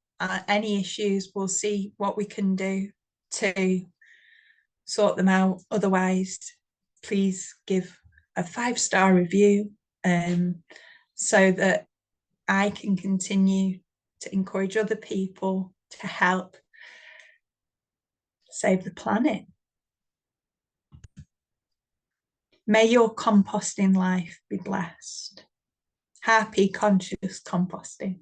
Any issues, we'll see what we can do to sort them out. Otherwise, please give a 5-star review so that I can continue to encourage other people to help save the planet. May your composting life be blessed. Happy conscious composting.